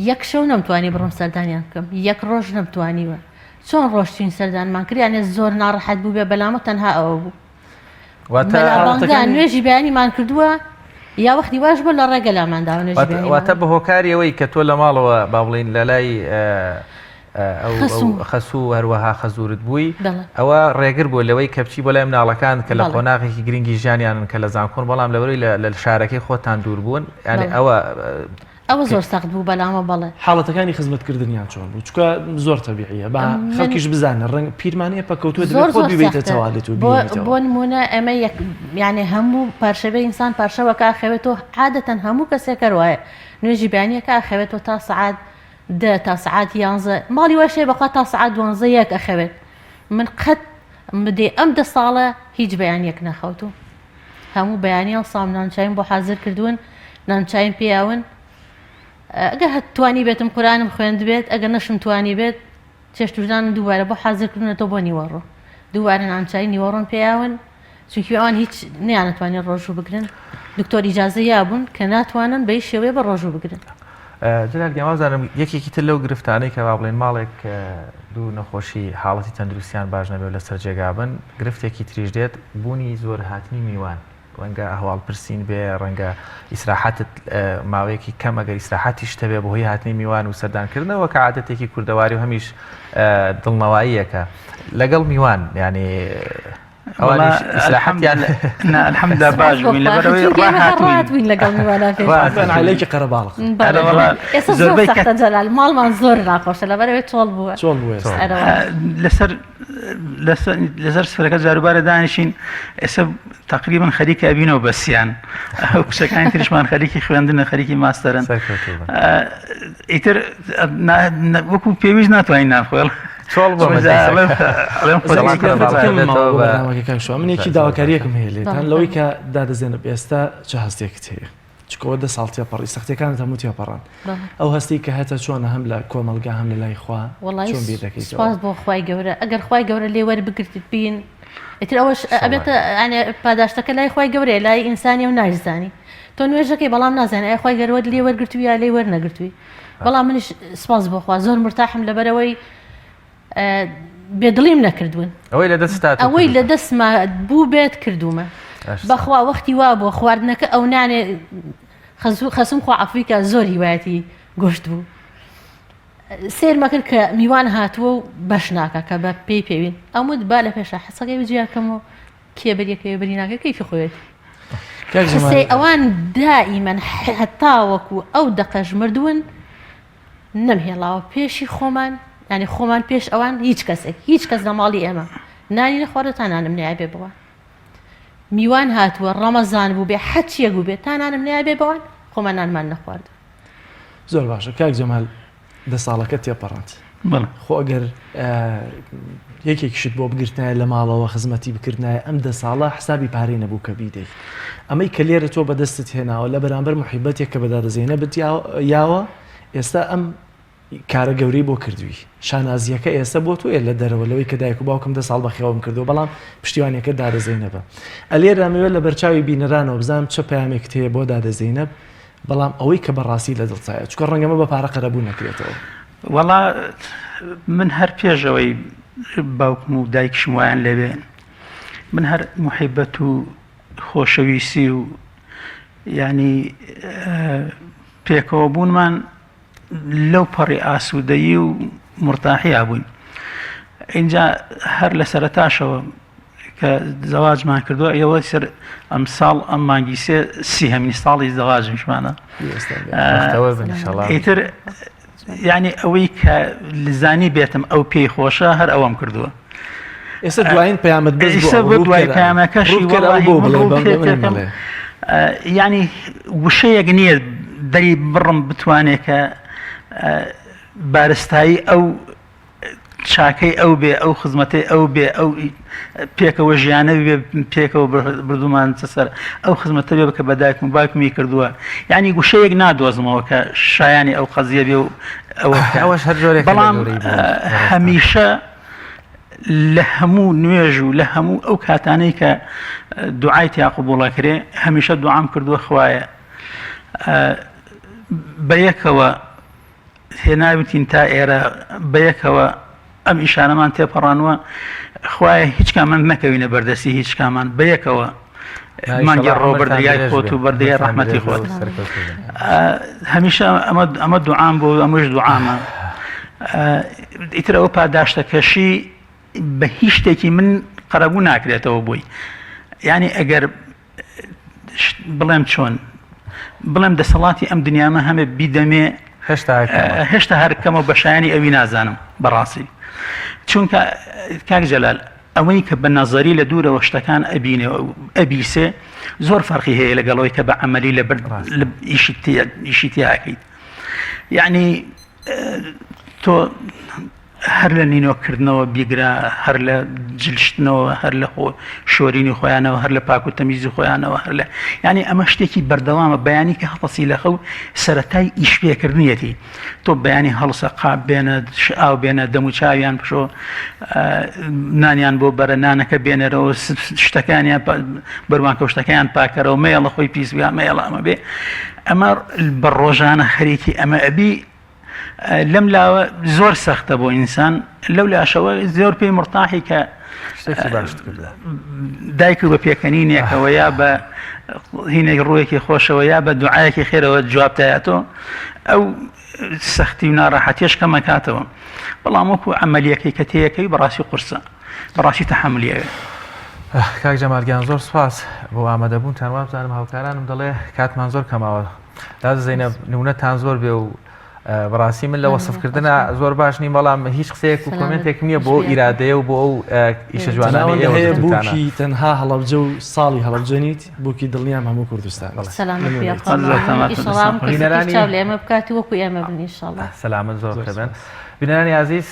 یەک شەو نەمتوانی بڕۆم سەردانیان بکەم یەک ڕۆژ نەمتوانیوە چۆن ڕۆشتین سەردانمان کردیانێ زۆر ناڕەحەت بوو بێ بەلامە تەنها ئەوە بوو نوێژی بیانیمان کردووە یا وەختی واش بۆ لە ڕێگە لامانداوە واتە بە هۆکاریەوەی کە تۆ لە ماڵەوە با بڵین لە لای خەسوو هەروەها خەزورت بووی ئەوە ڕێگر بوو لەوەی کەپچی بۆ لای مناڵەکان کە لە قۆناغێکی گرنگی ژیانیانن کە لە زانکۆن بەڵام لەوەی لە شارەکەی خۆتان دوور بوون ینی ئەوە زۆر سەخت بوو بەلامە بەڵێ حاڵەتەکانی خزمەتکردنیان چۆن بوو چکە زۆر تەبیعیە بە خەڵکیش بزانە ڕەنگ پیرمانەیە پەکەوتوە دەبێت خۆ بیبێتەوە بۆ نمونە ئەمە یعنی هەموو پارشەبەی ئینسان پارشەوەکە ئاخەوێتەوە عادەتەن هەموو کەسێکە وایە نوێژی بیانیەکە ئاخەوێتەوە تا سعات 10 تا سعات 11 ماڵی وەشێ بەخوا تا سعات 12 یەک ئەخەوێت من قەت بدێ ئەم 10 ساڵە هیچ بەیانیەک نەخەوتو هەموو بەیانیان سام نانچایم بۆ حازر کردوون نانچایم پیاون ئەگەر هەتوانی بێتم قورآنم خوێند بێت ئەگەر نەشم توانی بێت چێشتوژدانم دووبارە بۆ حازرکردنەوە بۆ نیوەڕۆ دووبارە نانچای نیوەڕۆن پیاون چونکی ئەوان هیچ نیانەتوانێت ڕۆژوو بگرن دکتۆر ئیجازە یابوون کە ناتوانن بەی شێوەیە بە ڕۆژوو بگرن جلال گەمازانم یەکێکی تر لەو گرفتانەی کە با بڵێن ماڵێک دوو نەخۆشی حاڵەتی تەندروستیان باش نەبێت لەسەر جێگابن گرفتێکی تریش دێت بوونی زۆر هاتنی میوان ڕەنگە ئەهواڵ پرسین بێ ڕەنگە ئیسراحەتت ماوەیەکی کەم ئەگەر ئیسراحەتی شتە بێ بەهۆی هاتنی میوان و سەردانکردنەوە کە عادەتێکی کوردەواری و هەمیش دڵنەواییەکە لەگەڵ میوان ینی ئەوانیش ئیسلاحەتیان الحەمدلله باش بووین لەبەرەوەی ڕاهاتوین لەگەڵ میوانە بەن عیلەیەکی قەرەباڵغ ئێستا زۆر سەختە جەلال ماڵمان زۆر ناخۆشە لەبەرەوەی چۆڵ بووە چۆڵ بوو لەسەر سفرەکە جاروبارە دانیشین ئێستا تقریبا خەریکە ئەبینەوە بەسییان ئەو کچەکانی تریشمان خەریکی خوێندنە خەریکی ماستەرن ئیتر وەکو پێویست ناتوانین نافخۆڵ چۆڵ بۆ منێکی داواکاریەکم هەیە لێتان لەوەی کە دادەزێنە ئێستا چه هەستێکت هەیە چکەوە دە ساڵتیا پەڕی سەختەکانت هەموو تێپەڕان ئەو هەستی کە هەتە چۆنە هەم لە کۆمەلگا هەم لە لای خوا چۆن بیر دەکەیت سپاس بۆ خوای گەورە ئەگەر خوای گەورە لێ وەربگرتت بین ئیتر ئەوەش ئەبێتە پاداشتەکە لای خوای گەورەیە لای ئینسانی و ناژزانی تۆ نوێژەکەی بەڵام نازانێت ئەی خوای گەورە لێ وەرگرتووی یا لێ وەرنەگرتووی بەڵام منیش سپاس بۆ خوا زۆر مرتاحم لەبەرەوەی بێدڵیم نەکردوون ئەوەی لە دەستما بوو بێت کردومە بەخوا وەختی وا بۆ خواردنەکە ئەو نانێ خەسوم خوا عەفویکە زۆر هیوایەتی گۆشت بوو سێرمە کرد کە میوان هاتووە و بەش ناکە کە بە پێی پێوین ئەمود با لە پێشە حەسەکەی بجیاکەمەوە کێبەریەکەی بەری ناکە کەیفی خۆێت قسەی ئەوان دائیمەن هەتاوەکو ئەو دەقەش مردوون نەمهێڵاوە پێشی خۆمان ینی خۆمان پێش ئەوان هیچ کەس لە ماڵی ئێمە نانی نەخواردە تا نانم نیا بێ بەوە میوان هاتووە ڕەمەزان بوو بێ حەچیەک بوو بێ تا نانم نیا بێ بەوان خۆمان نانمان نەخوارد زۆر باشە کاک جەمال دە ساڵەکە تێپەڕاند خۆ ئەگەر یەکێکیشت بۆ بگرتنایە لە ماڵەوە خزمەتی بکردنایە ئەم دە ساڵە حسابی پارەی نەبوو کە بیدەیت ئەمەی کە لێرە تۆ بەدەستت هێناوە لە بەرامبەر موحیبەتێک کە بەدادەزێنە یاوە ئێستا ئەم کارە گەوری بۆ کردووی شانازیەکە ئێستا بۆ تۆ لە دەرەوە لەوەی کە دایک و باوکم 10 ساڵ بەخێوم کردو بەڵام پشتیوانەکە دادەزەینەبە ئەلێرامەوێت لە بەرچاوی بینەرانەوە بزانم چه پەیامێک هەیە بۆ دادەزەینەب بەڵام ئەوەی کە بەڕاستی لە دڵچایە چکە ڕەنگەمە بە پارە قەرەبوو نەکرێتەوە وەڵا من هەر پێشەوەی باوکم و دایکشم وایان لەبێن من هەر موحیبەت و خۆشەویستی و ینی پێکەوە بوونمان لەو پەڕی ئاسوودەیی و مرتاحیا بووین اینجا هەر لە سەرەتاشەوە کە زەواجمان کردووە ئێوە سەر ئەم ساڵ ئەم مانگی سیهەمینی ساڵی زەواجمشمانە ئیتر یعنی ئەوەی کە لزانی بێتم ئەو پێی خۆشە هەر ئەوەم کردووە ئێستا دوایین پەیامت دوای پەیامەکەشی ینی وشەیەک نییە دەری بڕم بتوانێت کە بارستایی ئەو چاکەی ئەو بێ ئەو خزمەتی ئەو بێ ئەو پێکەوە ژیانە بێ پێکەوە بردومان سەر ئەو خزمەتە بێ بکە بەدایکم و باوکمی کردووە ینی گوشەیەک نادۆزمەوە کە شایانی ئەو قەزیە بێ و ئەوەش هەر جۆرێک بەڵام هەمیشە لە هەموو نوێژ و لە هەموو ئەو کاتانەی کە دوعای تیا قبوڵەکرێ هەمیشە دوعام کردووە خوایە بەیەکەوە هێناوتین تا ئێرە بەیەکەوە ئەم ئیشانەمان تێپەڕانوە خوایە هیچ کامان نەکەوینە بەردەستی هیچ کامان بەیەکەوە مانگی ڕۆ بەردەیای خۆت و بەردەیای ڕەحمەتی خۆت هەمیشە ئەمە دوعام بۆ ئەمەش دوعامە ئیتر ئەوە پاداشتەکەشی بە هیچ شتێکی من قەرەبوو ناکرێتەوە بووی ینی ئەگەر بڵێم چۆن بڵێم دەسەڵاتی ئەم دنیامە هەمێ بیدەمێ هێشتا هەرکەمە بەشایانی ئەوی نازانم بەڕاستی چونکە کاک جەلال ئەوەی کە بە نەزەری لە دوورەوە شتەکان ئەبینێ ئەبیسێ زۆر فەرقی هەیە لەگەڵەوەی کە بە عەمەلی لە ئیشی تیاکەیت یعنی تۆ هەر لە نینۆکردنەوە بیگرا هەر لە جلشتنەوە هەر لە شۆرینی خۆیانەوە هەر لە پاک و تەمیزی خۆیانەوە هەر لە ینی ئەمە شتێکی بەردەوامە بەیانی کە هەڵەسی لە خەو سەرەتای ئیش پێکردنیەتی تۆ بەیانی هەڵسە قاب بێنە ئاو بێنە دەم و چاویان پشۆ نانیان بۆ بەرە نانەکە بێنەرەوە شتەکانیان بەروانکە شتەکەیان پاکەرەوە مەیەڵە خۆی پیسبیان مەیەڵە ئەمە بێ ئەمە بە ڕۆژانە خەریکی ئەمە ئەبی لەم لاوە زۆر سەختە بۆ ئینسان لەو لاشەوە زۆر پێی مرتاحی کە دایک و بە پێکەنینێکەوە یا بە هینێک ڕوویەکی خۆشەوە یا بە دوعایەکی خێرەوە جوابتایەتەوە ئەو سەختی و ناڕەحەتیش کەمە کاتەوە بەڵام وەکو عەمەلیەکەی کە تەیەکەی بەڕاستی قورسە بەڕاستی تەحەمولیەوێ کاک جەمالگیان زۆر سپاس بۆ ئامادەبوونتان وا بزانم هاوکارانم دەڵێ کاتمان زۆر کەماوە دا زەینە نمونەتان زۆر بێ و بەڕاستی من لە وەسفکردنە زۆر باش نیم بەڵام هیچ قسەیەک و کۆمنتێک نییە بۆ ئیرادەیە و بۆ ئەو ئیشە جوانانەی هەیە بووکی تەنها هەڵەبجە و ساڵی هەڵەبجەنیت بووکی دڵنیام هەموو کوردستان لێمە بکاتی وەکو ئێمە بن ئینشاڵڵا. سەلامت زۆر بن. بینەرانی عزیز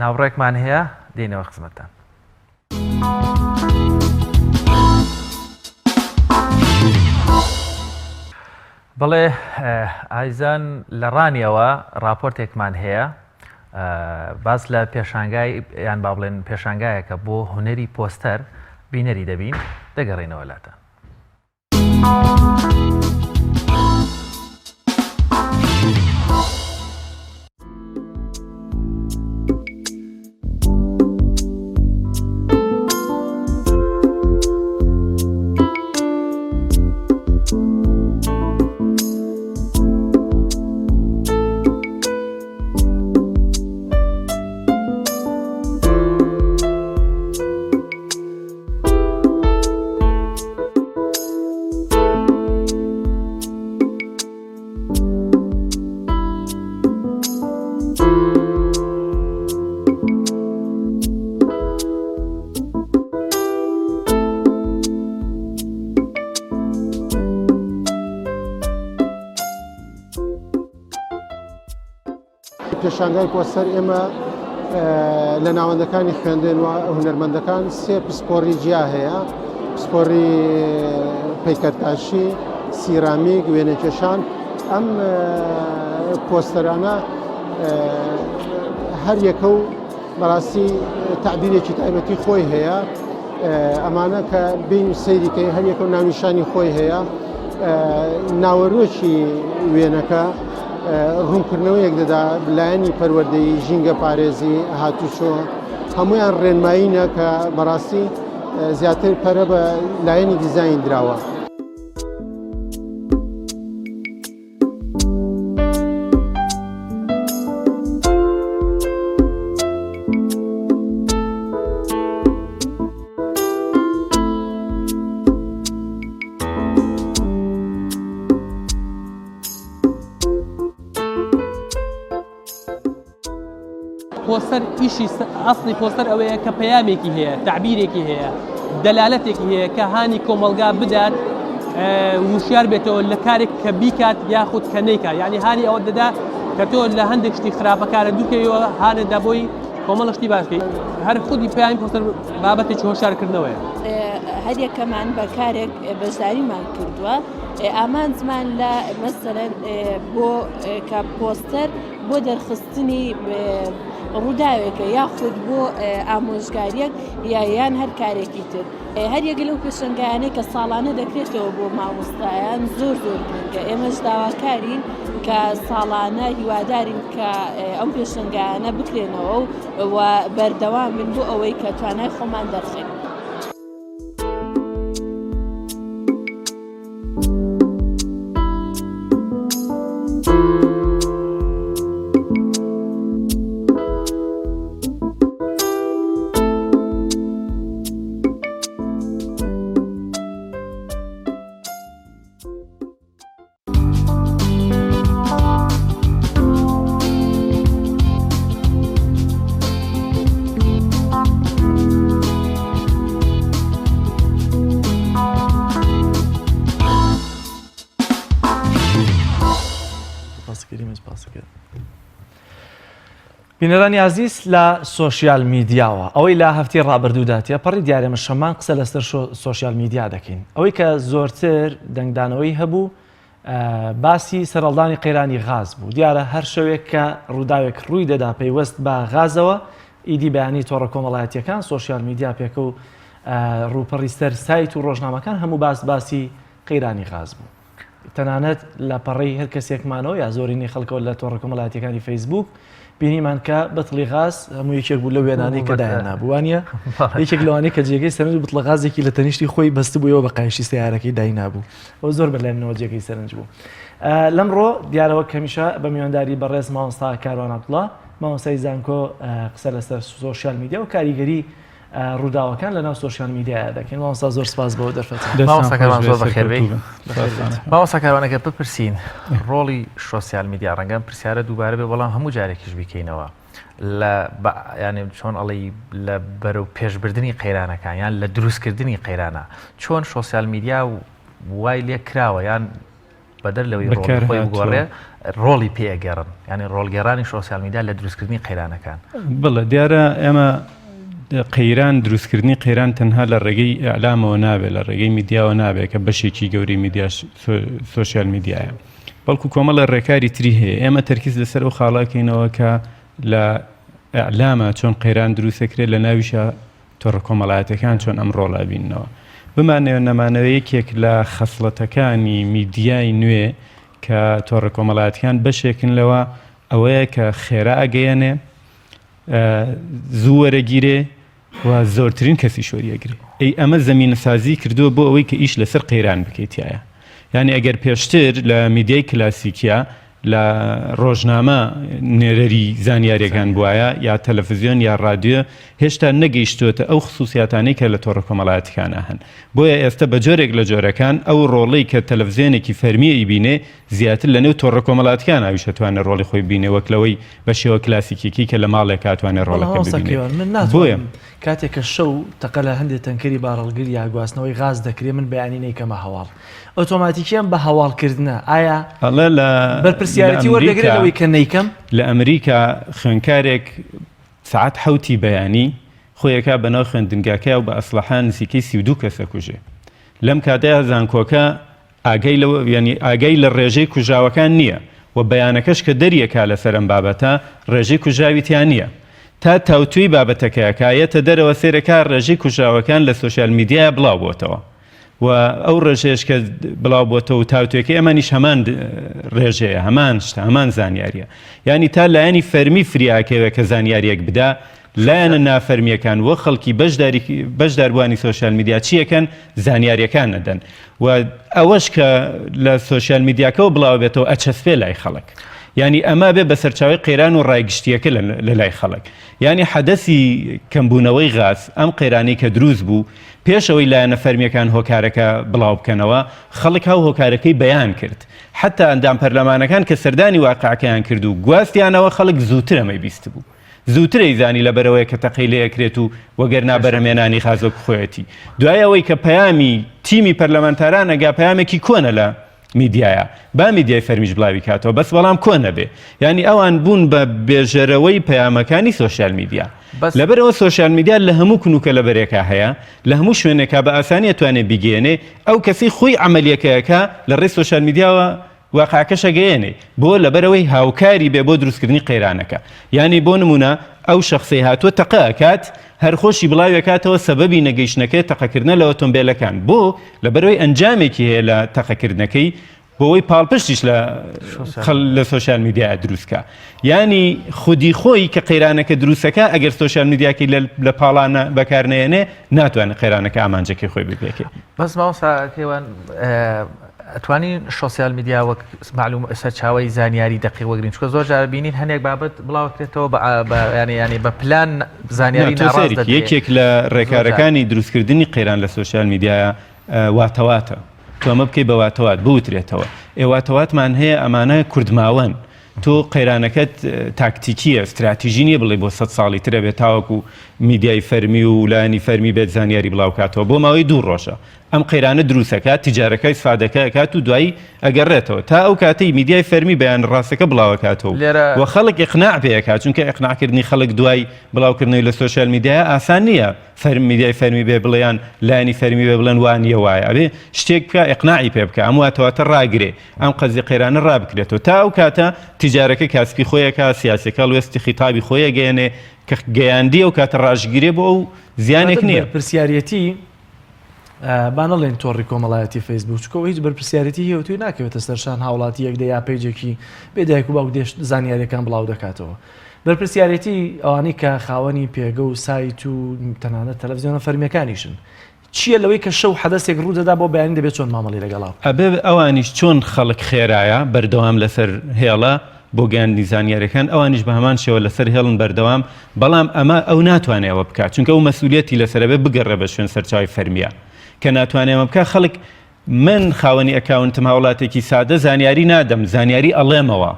ناوڕێکمان هەیە دێنەوە خزمەتتان. بەڵێ ئایزان لە ڕانیەوە راپۆرتێکمان هەیە باس لە پێشانگای یان با بڵێن پێشانگایەکە بۆ هونەری پۆستەر بینەری دەبین دەگەڕێنەوە لاتان. پێشانگای پۆستەر ئێمە لە ناوەندەکانی خوێندن و هونەرمەندەکان سێ پسپۆڕی جیا هەیە، پسپۆڕی پەیکەرتاشی، سیرامیک، وێنەکێشان. ئەم پۆستەرانە هەر یەکە و بەڕاستی تعبیرێکی تایبەتی خۆی هەیە، ئەمانە کە بین سەیریکەی هەر یەکە و ناونیشانی خۆی هەیە. ناوەڕۆکی وێنەکە ڕوونکردنەوەیەک دەدا لایەنی پەروەردەی ژینگە پارێزی هاتوچۆ هەمویان ڕێنمایینە کە بەڕاستی زیاتر پەرە بە لایەنی دیزاین دراوە. پۆستەر ئیشی ئەسڵی پۆستەر ئەوەیە کە پەیامێکی هەیە، تعبیرێکی هەیە، دەلالەتێکی هەیە کە هانی کۆمەلگا بدات وشیار بێتەوە لە کارێک کە بیکات یاخود کە نەیکات. یعنی هانی ئەوە دەدا کە تۆ لە هەندێک شتی خراپەکارە دووکەوە هانەدا بۆی کۆمەڵ شتی باشکەی. هەر خودی پەیامی پۆستەر بابەتێکی هۆشارکردنەوەیە. هەر یەکەمان بەکارێک بەشداریمان کردووە، ئامانجمان لە مەسەرەن بۆ کە پۆستەر بۆ دەرخستنی ڕووداوێکە یاخود بۆ ئامۆژگاریەک یان هەر کارێکی تر. هەر یەک لەو پێشنگایانەی کە ساڵانە دەکرێتەوە بۆ مامۆستایان زۆر گرنگە. ئێمەش داواکارین کە ساڵانە هیوادارین کە ئەم پێشنگایانە بکرێنەوە و بەردەوام بن بۆ ئەوەی کە توانای خۆمان دەرخێن. بینەرانی عزیز لە سۆشیال میدیاوە ئەوەی لە هەفتی ڕابردووداتە پەڕی دیارێمە شەمان قسە لەسەر سۆشیال میدیا دەکەین. ئەوەی کە زۆرتر دەنگدانەوەی هەبوو باسی سەرەڵدانی قەیرانی غاز بوو. دیارە هەر شەوێک کە ڕووداوێک ڕووی دەدا پەیوەست بە غازەوە ئیدی بەیانی تۆڕە کۆمەڵایەتیەکان سۆشیال میدیا پێکە و ڕووپەڕیستەر سایت و ڕۆژنامەکان هەموو باسی قەیرانی غاز بوو. تەنانەت لە پەڕی هەر کەسێکمانەوە یا زۆرینی خەڵکەوە لە تۆڕە کۆمەڵایەتیەکانی فەیسبوک بینیمان کە بەتڵی غاز هەموو یەکێک بوو لە وێنانەی کە دایان نابووانە یەکێک لەوانەیە کە جێگەی سەرنج و بتڵە غازێکی لە تەنیشتی خۆی بەست بوویەوە بە قایشی سیارەکەی دای نابوو ئەو زۆر بەلایەنەوە جێگەی سەرنج بوو. لەمڕۆ دیارەوە کەمیشە بە میوانداری بەڕێز مامۆستا کاروان عەبدوڵڵا مامۆستای زانکۆ قسە لەسەر سۆشیال میدیا و کاریگەری ڕووداوەکان لە ناو سۆشیال میدیاە دەکەین. مامۆستا زۆر سپاس بەوە دەرفەتەوە. مامۆستاکەمان زۆر بەخێربێ. مامۆستا کاروانەکە بپرسین ڕۆڵی سۆسیال میدیا ڕەنگەم پرسیارە دووبارە بێ بەڵام هەموو جارێکیش بیکەینەوە لە ینی چۆن ئەڵی لە بەرەو پێشبردننی قەیرانەکان یان لە دروستکردنی قەیرانە چۆن سۆسیال میدیا وای لێ کراوە یان بەدەر لەوەی ڕۆڵی بگۆڕێ ڕۆڵی پێگەڕن ینی ڕۆڵگەڕانی سۆسیال میدیا لە دروستکردنی قەیرانەکان. بڵێ دیارە ئێمە قەیران دروستکردنی قەیران تەنها لە ڕێگەی ئەعلامەوە نابێت لە ڕێگەی میدیاوە نابێت کە بەشێکی گەورەی میدیا سۆسیال میدیایە بەڵکو کۆمەڵە ڕێکاری تری هەیە. ئێمە تەرکیز لەسەر ئەو خاڵاکەینەوە کە لە ئەعلامە چۆن قەیران دروستەکرێت لە ناویشە تۆڕە کۆمەڵایەتەکان چۆن ئەم ڕۆڵا بینەوە. بمانەوە نەمانەوە یەکێک لە خەسڵەتەکانی میدیای نوێ کە تۆڕە کۆمەڵایەتەکان بەشێکن لەوە ئەوەیە کە خێرا ئەگەیەنێ زوو وەرەگیرێ و زۆرترین کەسی شۆریەگرێ. ئەی ئەمە زەمینەسازی کردووە بۆ ئەوەی کە ئیش لەسەر قەیران بکەیتایە. یعنی ئەگەر پێشتر لە میدیای کلاسیکیا لە ڕۆژنامە نێرەری زانیاریەکان بواە یا تەلەڤیزیۆن یا رادیۆ هێشتا نەگەیشتوتە ئەو خصوصیاتانەی کە لە تۆڕە کۆمەڵایەتەکانە هەن. بۆیە ئێستا بە جۆرێک لە جۆرەکان ئەو ڕۆڵەی کە تەلەڤیزیۆنێکی فەرمی ئەیبینێ زیاتر لە نێو تۆڕە کۆمەڵایەتەکان ئاویشەتوانێت ڕۆڵی خۆی بینێ وەک لەوەی بە شێوە کلاسیکێکی کە لە ماڵێک کاتوانێت ڕۆڵەکە ببینێت. بۆیە کاتێک کە شەو تەقە لە هەندێک تەنکەری باڕەڵگر یا گواستنەوەی غاز دەکرێت من بەیانی نەیکەمە هەواڵ ئۆتۆماتیکیان بە هەواڵکردنە ئایا بەرپرسیارەتی وەردەگرێتەوەی کە نەیکەم. لە ئەمریکا خوێندکارێک سعات حوتی بەیانی خۆیەکە بەناو خوێندنگاکە و بە ئەسلحان نزیکەی 32 کەسە کوژێ. لەم کاتەیە زانکۆکە ئاگەی لە ڕێژەی کوژاوەکان نییە و بەیانەکەش کە دەریەکا لەسەر ئەم بابەتە ڕێژەی کوژاویتیان نییە. تا تاوتوی بابەتەکەیەکایەتە دەرەوە سێرەکە ڕێژەی کوژاوەکان لە سۆشیال میدیای بڵاو بۆتەوە و ئەو ڕێژەیەش کە بڵاو بۆتەوە و تاوتوێکی ئەمانیش هەمان ڕێژەیە هەمان شتە هەمان زانیاریە. ینی تا لایەنی فەرمی فریاکەوە کە زانیاریەک بدا لایەنە نافەرمیەکان وە خەڵکی بەشداربوانی سۆشیال میدیا چیەکەن زانیاریەکان نەدەن و ئەوەش کە لە سۆشیال میدیاکەەوە بڵاو بێتەوە ئەچەسپێ لای خەڵک. ینی ئەمە بێ بەسەرچاوی قەیران و ڕایگشتیەکە لە لای خەڵک. ینی حەدەسی کەمبوونەوەی غاز ئەم قەیرانی کە دروست بوو پێشەوەی لایەنە فەرمیەکان هۆکارەکە بڵاو بکەنەوە خەڵک هاو هۆکارەکەی بەیان کرد. حتا ئەندام پەرلەمانەکان کە سەردانی واقعەکەیان کرد و گواستیانەوە خەڵک زووتر ئەمەی بیست بوو. زووتر ئەیزانی لەبەرەوەی کە تەقەی لەیەکرێت و وەگەرنا بەرهەمێنانی خازۆک خۆیەتی. دوای ئەوەی کە پەیامی تیمی پەرلەمانتاران ئەگا پەیامێکی کۆنە لە میدیایە با میدیای فەرمیش بڵاوی کاتەوە بەس بەڵام کۆن نەبێ. ینی ئەوان بوون بە بێژەرەوەی پەیامەکانی سۆشیال میدیا. لەبەرەوە سۆشیال میدیا لە هەموو کنوکە لە بەرێکە هەیە لە هەموو شوێنێکە بە ئاسانی توانێت بیگەێنێ ئەو کەسی خۆی عملیەکەیەکە لە ڕێی سۆشیال میدیاوە واقعەکەشە گەیەنێ بۆ لەبەرەوەی هاوکاری بێ بۆ دروستکردنی قەیرانەکە. ینی بۆ نمونە ئەو شخصی هاتووە تەقەکات هەرخۆشی بڵاوێکاتەوە سەبەبی نەگەیشتنەکەی تەقەکردنە لە ئۆتۆمبیلەکان بۆ لەبەرەوەی ئەنجامێکی هەیە لە تەقەکردنەکەی بۆەوەی پاڵپشتیش لە سۆشیال میدیا دروستکە. ینی خودی خۆی کە قەیرانەکە دروستەکە ئەگەر سۆشیال میدیاکەی لە پاڵانە بەکارنێنێ ناتوانێت قەیرانەکە ئامانجەکەی خۆی بپێکێ. بەس ماوەساکەوان ئەتوانین سۆسیال میدیا وەک معلوم سەرچاوی زانیاری دقیق وەگرین چکە زۆر جار بینین هەنێک بابەت بڵاوکرێتەوە ینی بە پلان زانیاری ناڕاست دەدرێت. یەکێک لە ڕێکارەکانی دروستکردنی قەیران لە سۆشیال میدیایە واتەواتە. تۆ ئەمە بکەی بە واتەوات بوترێتەوە. ئێواتەواتمان هەیە ئەمانە کوردماوەن. تۆ قەیرانەکەت تاکتیکیە استراتیژی نیە بڵێ بۆ 100 ساڵی ترە بێت تاوەکو میدیای فەرمی و لایەنی فەرمی بێت زانیاری بڵاوکاتەوە بۆ ماوەی 2 ڕۆژە. ئەم قەیرانە دروستەکات تیجارەکەی سفادەکەکات و دوایی ئەگەڕێتەوە تا ئەو کاتەی میدیای فەرمی بەیان ڕاستەکە بڵاوکاتەوە و خەڵک ئیقناع پێکات چونکە ئیقناعکردنی خەڵک دوای بڵاوکردنەوەی لە سۆشیال میدیای ئاسان نییە. میدیای فەرمی بێ بڵێیان لایەنی فەرمی بێ بڵێن وانە وایە ئەبێ شتێک بکە ئیقناعی پێ بکە ئەم واتەواتە ڕاگرێ ئەم قەزی قەیرانە ڕابکرێتەوە تا ئەو کاتە تیجارەکە کاسپی خۆیەکە سیاسەکە وێستی خیتابی خۆیە گەیەنێ کە گەیاندی ئەو کاتە ڕاژگیرێ بۆ ئەو زیانێک نییە. پرسیارەتی بانەڵێن تۆڕی کۆمەڵایەتی فەیسبوک چکەوە هیچ بەرپرسیارەتی هەیەوتوی ناکەوێتە سەرشان هاوڵاتی یەکدە یا پێیجێکی بێدایک و باوک دێشت زانیاریەکان بڵاو دەکاتەوە. بەرپرسیارەتی ئەوانەی کە خاوەنی پێگە و سایت و تەنانەت تەلەڤیزیۆنە فەرمیەکانیشن چییە لەوەی کە شەو حەدەسێک ڕوودەدا بۆ بەیانی دەبێت چۆن مامەڵی لەگەڵاو ئەبێ ئەوانیش چۆن خەڵک خێرایە بەردەوام لەسەر هێڵە بۆ گەیاندنی زانیاریەکان ئەوانیش بە هەمان شێوە لەسەر هێڵن بەردەوام بەڵام ئەمە ئەو ناتوانێت ئەوە بکات چونکە ئەو مەسئولیەتی لەسەرەبێ بگەڕێ بە شوێن سەرچاوی فەرمیە کە ناتوانێت ئەمە بکات خەڵک من خاوەنی ئەکاونتم هاوڵاتێکی سادە زانیاری نادەم زانیاری ئەڵێمەوە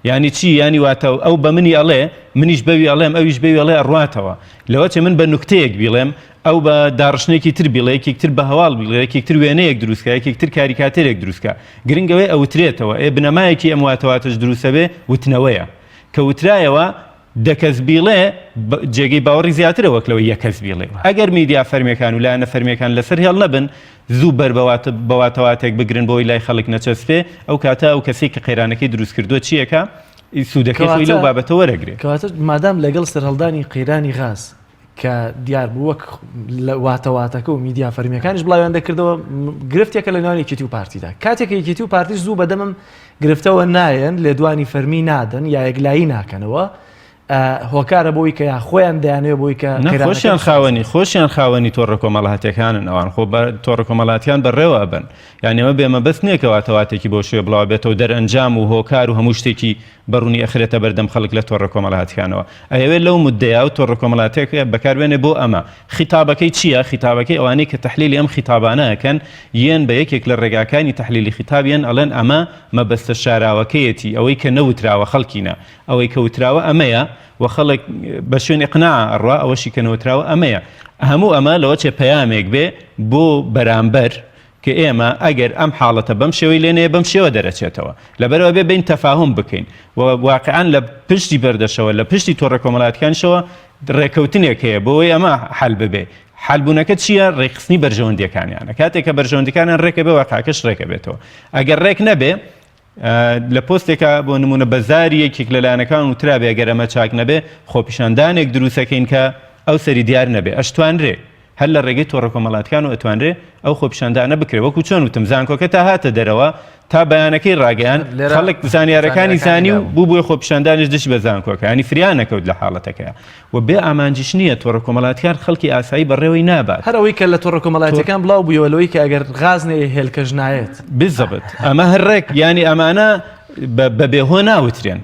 یعنی چی ینی واتە ئەو بە منی ئەڵێ منیش بەوی ئەڵێم ئەویش بەوی ئەڵێ ئەڕواتەوە لەوە چێ من بە نوکتەیەک بیڵێم ئەو بە داڕشنێکی تر بیڵێ یەکێکتر بە هەواڵ بیڵێ یەکێکتر وێنەیەک دروستکە یەکێکتر کاریکاتێرێک دروستکە گرنگەوەی ئەوترێتەوە بنەمایەکی ئەم واتەواتش دروستە بێ وتنەوەیە کە وترایەوە دەکەس بیڵێ جێگەی باوەڕی زیاترە وەکلەوە یەکەس بیڵێ ئەگەر میدیا فەرمیەکان و لایەنە فەرمیەکان لەسەر هێڵ نەبن زوو بەر بەواتەواتێک بگرن بۆی لای خەڵک نەچەسپێ ئەو کاتە ئەو کەسێک کە قەیرانەکەی دروست کردووە چیەکە سوودەکەی خۆی لەو بابەتە وەرەگرێت کەواتە مادام لەگەڵ سەرهەڵدانی قەیرانی غاز کە دیار بوو وەک واتەواتەکە و میدیا فەرمیەکانیش بڵاویان دەکردەوە گرفتێکە لە ناوی یەکێتی و پارتیدا کاتێک یەکێتی و پارتی زوو بەدەمم گرفتەوە نایەن لێدوانی فەرمی نادەن یا یەکلایی ناکەنەوە هۆکارە بۆی کە یا خۆیان دەیانوێت بۆی کە خۆشیان خاوەنی تۆڕە کۆمەڵاتەکانن ئەوان خۆ تۆڕە کۆمەڵاتیان بەڕێوە بن یان ئێمە بێمە بەست نییەکەواتەواتێکی بۆ شوێ بڵاو بێتەوە دەرئەنجام و هۆکار و هەموو شتێکی بەڕوونی ئەخرێتە بەردەم خەڵک لە تۆڕە کۆمەڵاتیانەوە ئەوێ لەو مدەیە و تۆڕە کۆمەڵاتێک بەکاربێنێ بۆ ئەمە خیتابەکەی چییە خیتابەکەی ئەوانەی کە تەحلیلی ئەم خیتابانەکەن یەن بە یەکێک لە ڕێگاکانی تەحلیلی خیتابیان ئەڵێن ئەمە مەبەستە شاراوەکەیەتی ئەوەی کە نەوتراوە خەڵکینە ئەوەی کە وتراوە ئەمەیە و خەڵک بە شوێن ئقناع ئەڕوا ئەوەشی کە نەوتراوە ئەمەیە هەموو ئەمە لەوە چێ پەیامێک بێ بۆ بەرامبەر کە ئێمە ئەگەر ئەم حاڵەتە بەم شێوەی لێنەیە بەم شێوە دەرەچێتەوە لەبەرەوە بێ بین تەفاهم بکەین و واقعان لە پشتی بەردەشەوە لە پشتی تۆڕە کۆمەڵاتیەکانشەوە ڕێکەوتنێک هەیە بۆەوەی ئەمە حەل ببێ حەلبوونەکە چییە ڕێکخستنی بەرژەوەندیەکانیانە کاتێک کە بەرژەوەندەکانیان ڕێکە بێ واقعکەش ڕێکە بێتەوە ئەگەر ڕێک نەبێ لە پۆستێکە بۆ نمونە بەزاری یەکێک لەلایەنەکان وترابێ ئەگەر ئەمە چاک نەبێ خۆپیشاندانێک دروستەکەین کە ئەو سەری دیار نەبێ ئەشتوانرێ هەر لە ڕێگەی تۆڕە کۆمەڵاتیەکان و ئەتوانرێ ئەو خۆپیشاندانە بکرێ وەکو چۆن وتم زانکۆکە تا هاتە دەرەوە تا بەیانەکەی ڕاگەیان خەڵک زانیارەکانی زانی و بوو بۆی خۆپیشاندانیش دشت بە زانکۆکە ینی فریان نەکەوت لە حاڵەتەکەیە و بێ ئامانجیش نییە تۆڕە کۆمەڵاتیان خەڵکی ئاسایی بەڕێوەی نابات هەرەوەی کە لە تۆڕە کۆمەڵاتیەکان بڵاو بوویەوەلەوەی کە ئەگەر غازنێ هێلکەش نایێت بالضبط ئەمە هەر ڕێک ینی ئەمانە بە بێهۆ ناوترێن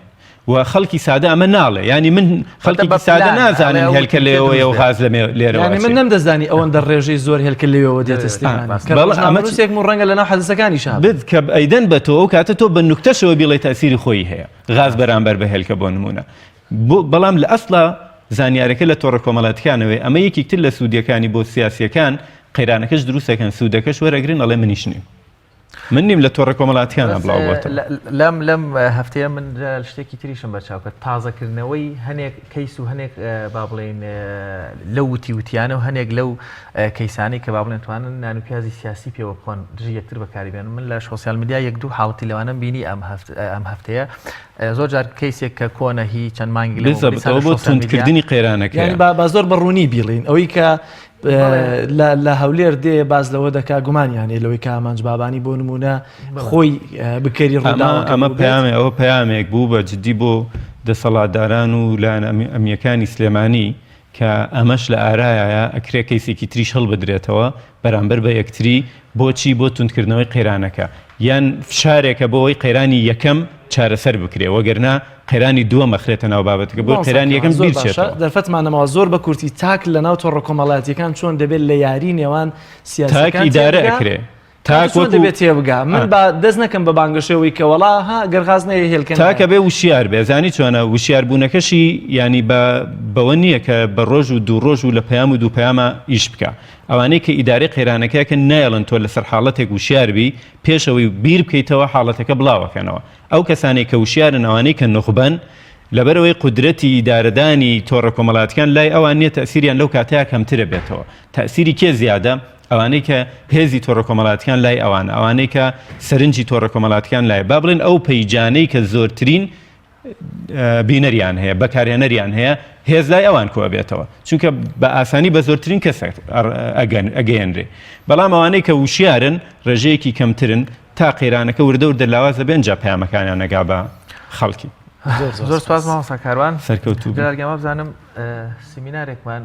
و خەڵکی سادە ئەمە ناڵێ ینی من خەڵکی سادە نازانن هێلکە لێەوەی و غاز لێرەوە من نەمدەزانی ئەوەندە ڕێژەی زۆر هێلکە لێەوە دێتە ئەمەسێک و ڕەنگە لە ناو حەزەکانی شا بت کە ئەیدەن بە تۆ و کاتە تۆ بە نوکتەشەوە بیڵێ تاسیری خۆی هەیە غاز بەرامبەر بە هێلکە بۆ نمونە بەڵام لە ئەسڵا زانیارەکە لە تۆڕە کۆمەڵاتیەکانەوەی ئەمە یەکێکتر لە سوودیەکانی بۆ سیاسیەکان قەیرانەکەش دروستەکەن سوودەکەش وەرەگرن ئەڵێ منیش نیم من نیم لە تۆڕە کۆمەڵاتیانە بڵاوبەتە لەم هەفتەیە من شتێکی تریشم بەرچاوکە تازەکردنەوەی هەنێک کەیس و هەنێک با بڵێن لەو وتیانە و هەنێک لەو کەیسانی کە با بڵێن توانن نانوپیازی سیاسی پێوە بخۆن دژی یەکتر بەکاریبێن من لە سۆسیال میدیا یەک دوو حاڵەتی لەوانم بینی ئەم هەفتەیە زۆر جار کەیسێک کە کۆنە هی چەند مانگی بۆ توندکردنی قەیرانەکە با زۆر بەڕوونی بیڵین ئەوەی کە لە هەولێر دێ باز لەوە دەکا گومانیانێ لەوەی کە ئامانج بابانی بۆ نمونە خۆی بکەری ڕووداوەکە ئەمە پەیامێ ئەوە پەیامێک بوو بە جددی بۆ دەسەڵاتداران و لایەن ئەمیەکانی سلێمانی کە ئەمەش لە ئارایە ئەکرێ کەیسێکی تریش هەڵبدرێتەوە بەرامبەر بە یەکتری بۆچی بۆ توندکردنەوەی قەیرانەکە یان فشارێکە بۆەوەی قەیرانی یەکەم چارەسەر بکرێ وەگەرنا قەیرانی دووە مەخرێتە ناو بابەتەکە بۆ قەیرانی یەکەم بیرچێتەوە دەرفەتمانەوە زۆر بە کورتی تاک لە ناو تۆڕە کۆمەڵاتیەکان چۆن دەبێت لە یاری نێوان سیاسەکان تاک ئیدارە ئەکرێ تاکۆ دەبێت تێبگا من دەست نەکەم بە بانگەشەوەی کە وەڵا گەرغاز نەیە هێلکە تاکە بێ وشیار بێ زانی چۆنە وشیاربوونەکەشی ینی بەوە نییە کە بە ڕۆژ و دوو ڕۆژ و لە پەیام و دوو پەیامە ئیش بکە ئەوانەی کە ئیدارەی قەیرانەکەیکە نایڵن تۆ لەسەر حاڵەتێک وشیاربی پێشەوەی بیر بکەیتەوە حاڵەتەکە بڵاوەکەنەوە ئەو کەسانێک کە وشیارن ئەوانەی کە نخبەن لەبەرەوەی قودرەتی ئیدارەدانی تۆڕە کۆمەڵاتیەکان لای ئەوان نییە تەسیریان لەو کاتەیە کەمترە بێتەوە تەسیری کێ زیادە ئەوانەی کە هێزی تۆڕە کۆمەڵاتیەکان لای ئەوانەی کە سەرنجی تۆڕە کۆمەڵاتیەکان لای با بڵێن ئەو پەیجانەی کە زۆرترین بینەریان هەیە بەکارهێنەریان هەیە هێز لای ئەوان کۆ بێتەوە چونکە بە ئاسانی بە زۆرترین کەس ئەگەیەنرێ بەڵام ئەوانەی کە وشیارن ڕێژەیەکی کەمترن تا قەیرانەکە وردە و دەرلاوازە بێن جا پەیامەکانیان نەگا بە خەڵکی زۆر سپاس مامۆستا کاروان سەرکەوتوو گەرگەمە بزانم سیمینارێکمان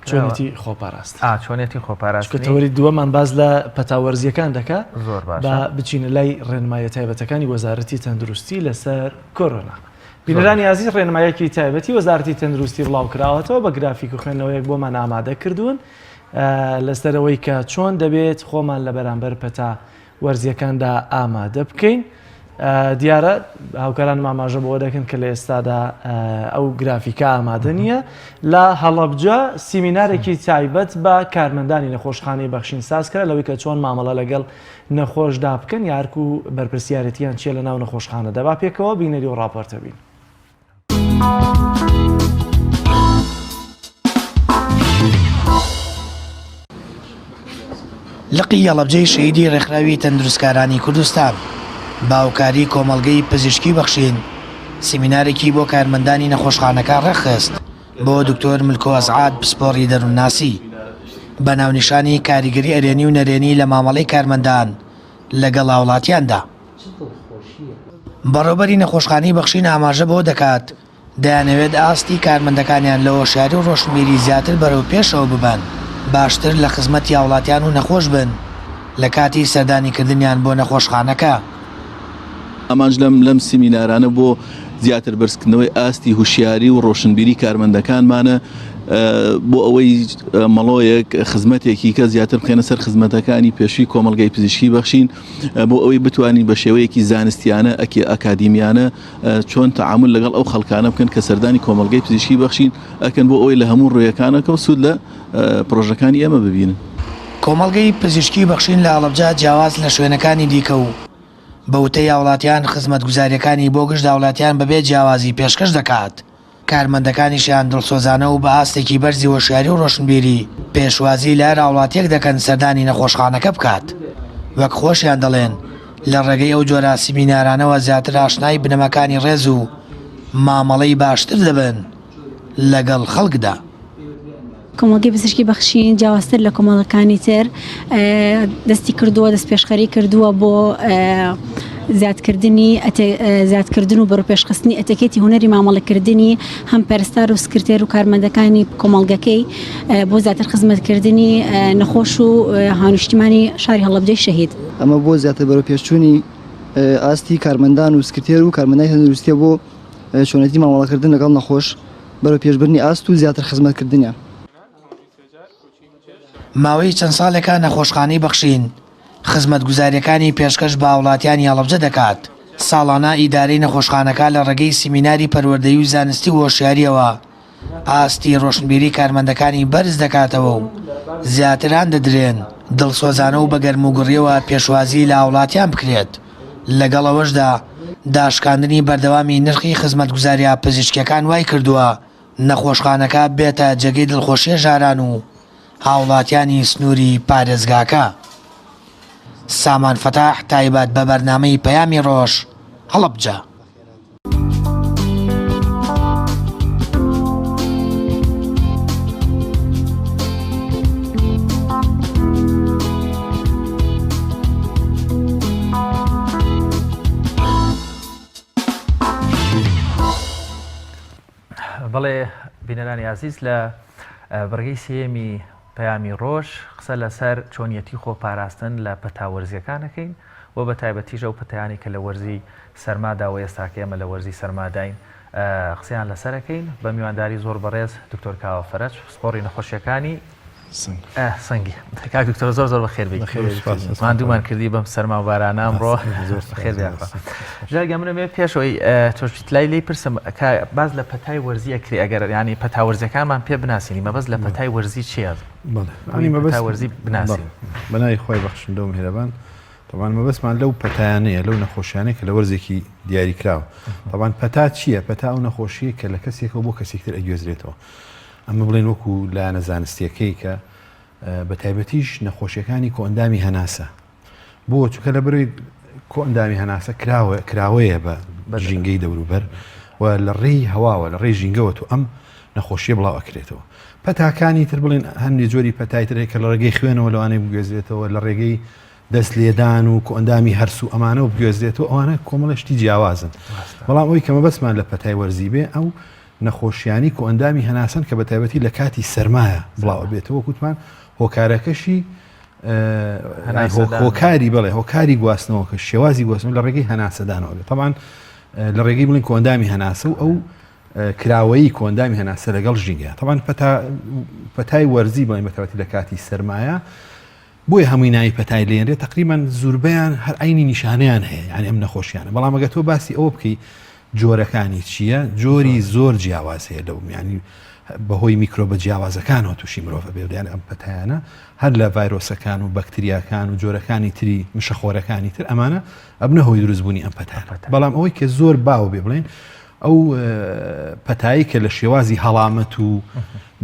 چۆنێتی خۆپاراست چۆنێتی خۆپاراست کەتەوەری دووەمان باز لە پەتاوەرزیەکان دەکا زۆر باش بچینە لای ڕێنمایە تایبەتەکانی وەزارەتی تەندروستی لەسەر کۆرۆنا بینەرانی عزیز ڕێنمایەکی تایبەتی وەزارەتی تەندروستی بڵاو کراوەتەوە بە گرافیک و خوێندنەوەیەک بۆمان ئامادە کردوون لەسەرەوەی کە چۆن دەبێت خۆمان لە بەرامبەر پەتا وەرزیەکاندا ئامادە بکەین دیارە هاوکاران ماماژە بۆ دەکەن کە لە ئێستادا ئەو گرافیکە ئامادە نییە لە هەڵەبجە سیمینارێکی تایبەت بە کارمەندانی نەخۆشخانەی بەخشین ساز کرا لەوەی کە چۆن مامەڵە لەگەڵ نەخۆشدا بکەن یارک و بەرپرسیارەتیان چیە لە ناو نەخۆشخانە دەبا پێکەوە بینەری و ڕاپۆرتە بین. لقی هەڵەبجەی شەهیدی ڕێکخراوی تەندروستکارانی کوردستان باوکاری کۆمەڵگەی پزیشکی بەخشین سیمینارێکی بۆ کارمەندانی نەخۆشخانەکان ڕەخست بۆ دکتۆر ملکۆ ئەسعاد پسپۆڕی دەروونناسی بە ناونیشانی کاریگەری ئەرێنی و نەرێنی لە مامەڵەی کارمەندان لەگەڵ هاوڵاتیاندا بەڕێوەبەری نەخۆشخانەی بەخشین ئاماژە بۆ دەکات دەیانەوێت ئاستی کارمەندەکانیان لە هۆشیاری و ڕۆشنبیری زیاتر بەرەو پێشەوە ببەن باشتر لە خزمەتی هاوڵاتیان و نەخۆش بن لە کاتی سەردانیکردنیان بۆ نەخۆشخانەکە. ئەمانج لەم سیمینارانە بۆ زیاتر بەرزکردنەوەی ئاستی هوشیاری و ڕۆشنبیری کارمەندەکانمانە بۆ ئەوەی مەڵۆیەک خزمەتێکی کە زیاتر بخێنە سەر خزمەتەکانی پێشووی کۆمەڵگەی پزیشکی بەخشین بۆ ئەوەی بتوانین بە شێوەیەکی زانستیانە ئەکادیمیانە چۆن تەعامل لەگەڵ ئەو خەڵکانە بکەن کە سەردانی کۆمەڵگەی پزیشکی بەخشین ئەکەن بۆ ئەوەی لە هەموو ڕوویەکانەکە و سوود لە پرۆژەکانی ئێمە ببینن. کۆمەڵگەی پزیشکی بەخشین لە هەڵەبجە جیاواز لە شوێنەکانی دیکە و بەوتەی هاوڵاتیان خزمەتگوزاریەکانی بۆ گشت هاوڵاتیان بەبێ جیاوازی پێشکەش دەکات کارمەندەکانیشیان دڵسۆزانە و بە ئاستێکی بەرزی هۆشیاری و ڕۆشنبیری پێشوازی لە هاوڵاتیەک دەکەن سەردانی نەخۆشخانەکە بکات وەک خۆشیان دەڵێن لە ڕێگەی ئەو جۆرە سیمینارانەوە زیاتر ئاشنای بنەمەکانی ڕێز و مامەڵەی باشتر دەبن لەگەڵ خەڵکدا. کۆمەڵگەی پزیشکی بەخشین جیاوازتر لە کۆمەڵەکانی تر دەستی کردووە دەست پێشخەری کردووە بۆ زیادکردن و بەڕوپێشخستنی ئەتەکێتی هونەری مامەڵەکردنی هەم پەرستار و سکرتێر و کارمەندەکانی کۆمەڵگەکەی بۆ زیاتر خزمەتکردنی نەخۆش و هاونیشتیمانی شاری هەڵەبجەی شەهید. ئەمە بۆ زیاتر بەڕوپێشچوونی ئاستی کارمەندان و سکرتێر و کارمەندای تەندروستیە بۆ چۆنەتی مامەڵەکردن لەگەڵ نەخۆش بەرەو پێشبردننی ئاست و زیاتر خزمەتکردنیان. ماوەی چەند ساڵێکە نەخۆشخانەی بەخشین خزمەتگوزاریەکانی پێشکەش بە هاوڵاتیانی هەڵەبجە دەکات. ساڵانە ئیدارەی نەخۆشخانەکە لە ڕێگەی سیمیناری پەروەردەیی و زانستی و هۆشیاریەوە ئاستی ڕۆشنبیری کارمەندەکانی بەرز دەکاتەوە و زیاتران دەدرێن دڵسۆزانە و بەگەرم و گوڕیەوە پێشوازی لە هاوڵاتیان بکرێت. لەگەڵەوەشدا داشکاندنی بەردەوامی نرخی خزمەتگوزاریە پزیشکیەکان وای کردووە نەخۆشخانەکە بێتە جێگەی دڵخۆشیە ژاران و هاوڵاتیانی سنووری پارێزگاکە. سامان فەتاح تایبەت بە بەرنامەی پەیامی ڕۆژ هەڵەبجە. بەڵێ بینەرانی عزیز لە بەرگەی سێمی پەیامی ڕۆژ قسە لەسەر چۆنیەتی خۆپاراستن لە پەتاوەرزیەکانەکەین و بە تایبەتیژە و پەتایانی کە لە وەرزی سەرمادا و ئێستاکە ئێمە لە وەرزی سەرماداین قسەیان لەسەرەکەین بە میوانداری زۆر بەڕێز دکتۆر کاوە فەرەج سپۆڕی نەخۆشیەکانی سنگی کاک دکتۆر زۆر زۆر بەخێر بێت ماندوومان کردی بەم سەرما و بارانە ئەمڕۆ خێر بیاخوا ژارگە منەوێ پێشەوەی تۆشت لای لی پرسم باز لە پەتای وەرزی ئەکری ئەگەر ینی پەتاوەرزەکانمان پێ بناسیینی مەبەست لە پەتای وەرزی چیە وەرزی بناسی بەنای خۆی بەخشندە و میهرەبان طبعاً مەبەستمان لەو پەتایانەیە لەو نەخۆشیانەیە کە لە وەرزێکی دیاری کراوە طبعاً پەتا چییە پەتا ئەو نەخۆشیە کە لە کەسێکەوە بۆ کەسێکتر ئەگوێزرێتەوە ئەمە بڵێن وەکو لایەنە زانستیەکەی کە بە تایبەتیش نەخۆشیەکانی کۆئەندامی هەناسە بۆ چونکە لە بەروی کۆئەندامی هەناسە کراوەیە بە ژینگەی دەوروبەر و لە ڕێی هەواوە لە ڕێی ژینگەوە تو ئەم نەخۆشیە بڵاو ئەکرێتەوە پەتاکانی تر بڵێن هەندێک جۆری پەتایترێک کە لە ڕێگەی خوێنەوە لەوانەیە بگوێزرێتەوە لە ڕێگەی دەست لێدان و کۆئەندامی هەرسو ئەمانەوە بگوێزرێتەوە ئەوانە کۆمەڵشتی جیاوازن بەڵام ئەوی کە مەبەستمان لە پەتای وەرزی بێ ئەو نەخۆشیانی کە ئەندامی هەناسن کە بە تایبەتی لە کاتی سەرمایە بڵاو بێتەوە کوتمان هۆکارەکەشی هۆکاری بڵێ هۆکاری گواستنەوە کە شێوازی گواستنەوە لە ڕێگەی هەناسەدانەوە بێت طبعاً لە ڕێگەی بڵین کۆندامی هەناسە و ئەو کراوەیی کۆندامی هەناسە لەگەڵ ژینگە طبعاً پەتای وەرزی بڵین بە تایبەتی لە کاتی سەرمایە بۆی هەمووی ناوی پەتای لێنرێت تقریبان زوربیان هەر عینی نیشانیان هەیە یعنی ئەم نەخۆشیانە بەڵام ئەگە تۆ باسی ئەوە بکەی جۆرەکانی چییە جۆری زۆر جیاواز هەیە لەو ینی بەهۆی میکرۆبە جیاوازەکانەوە تووشی مرۆڤ بێدیان ئەم پەتایانە هەر لە ڤایرۆسەکان و بەکتریاکان و جۆرەکانی تری مشەخۆرەکانی تر ئەمانە ئەبنە هۆی دروستبوونی ئەم پەتایە بەڵام ئەوەی کە زۆر باو بێ بڵێن ئەو پەتایی کە لە شێوازی هەڵامەت و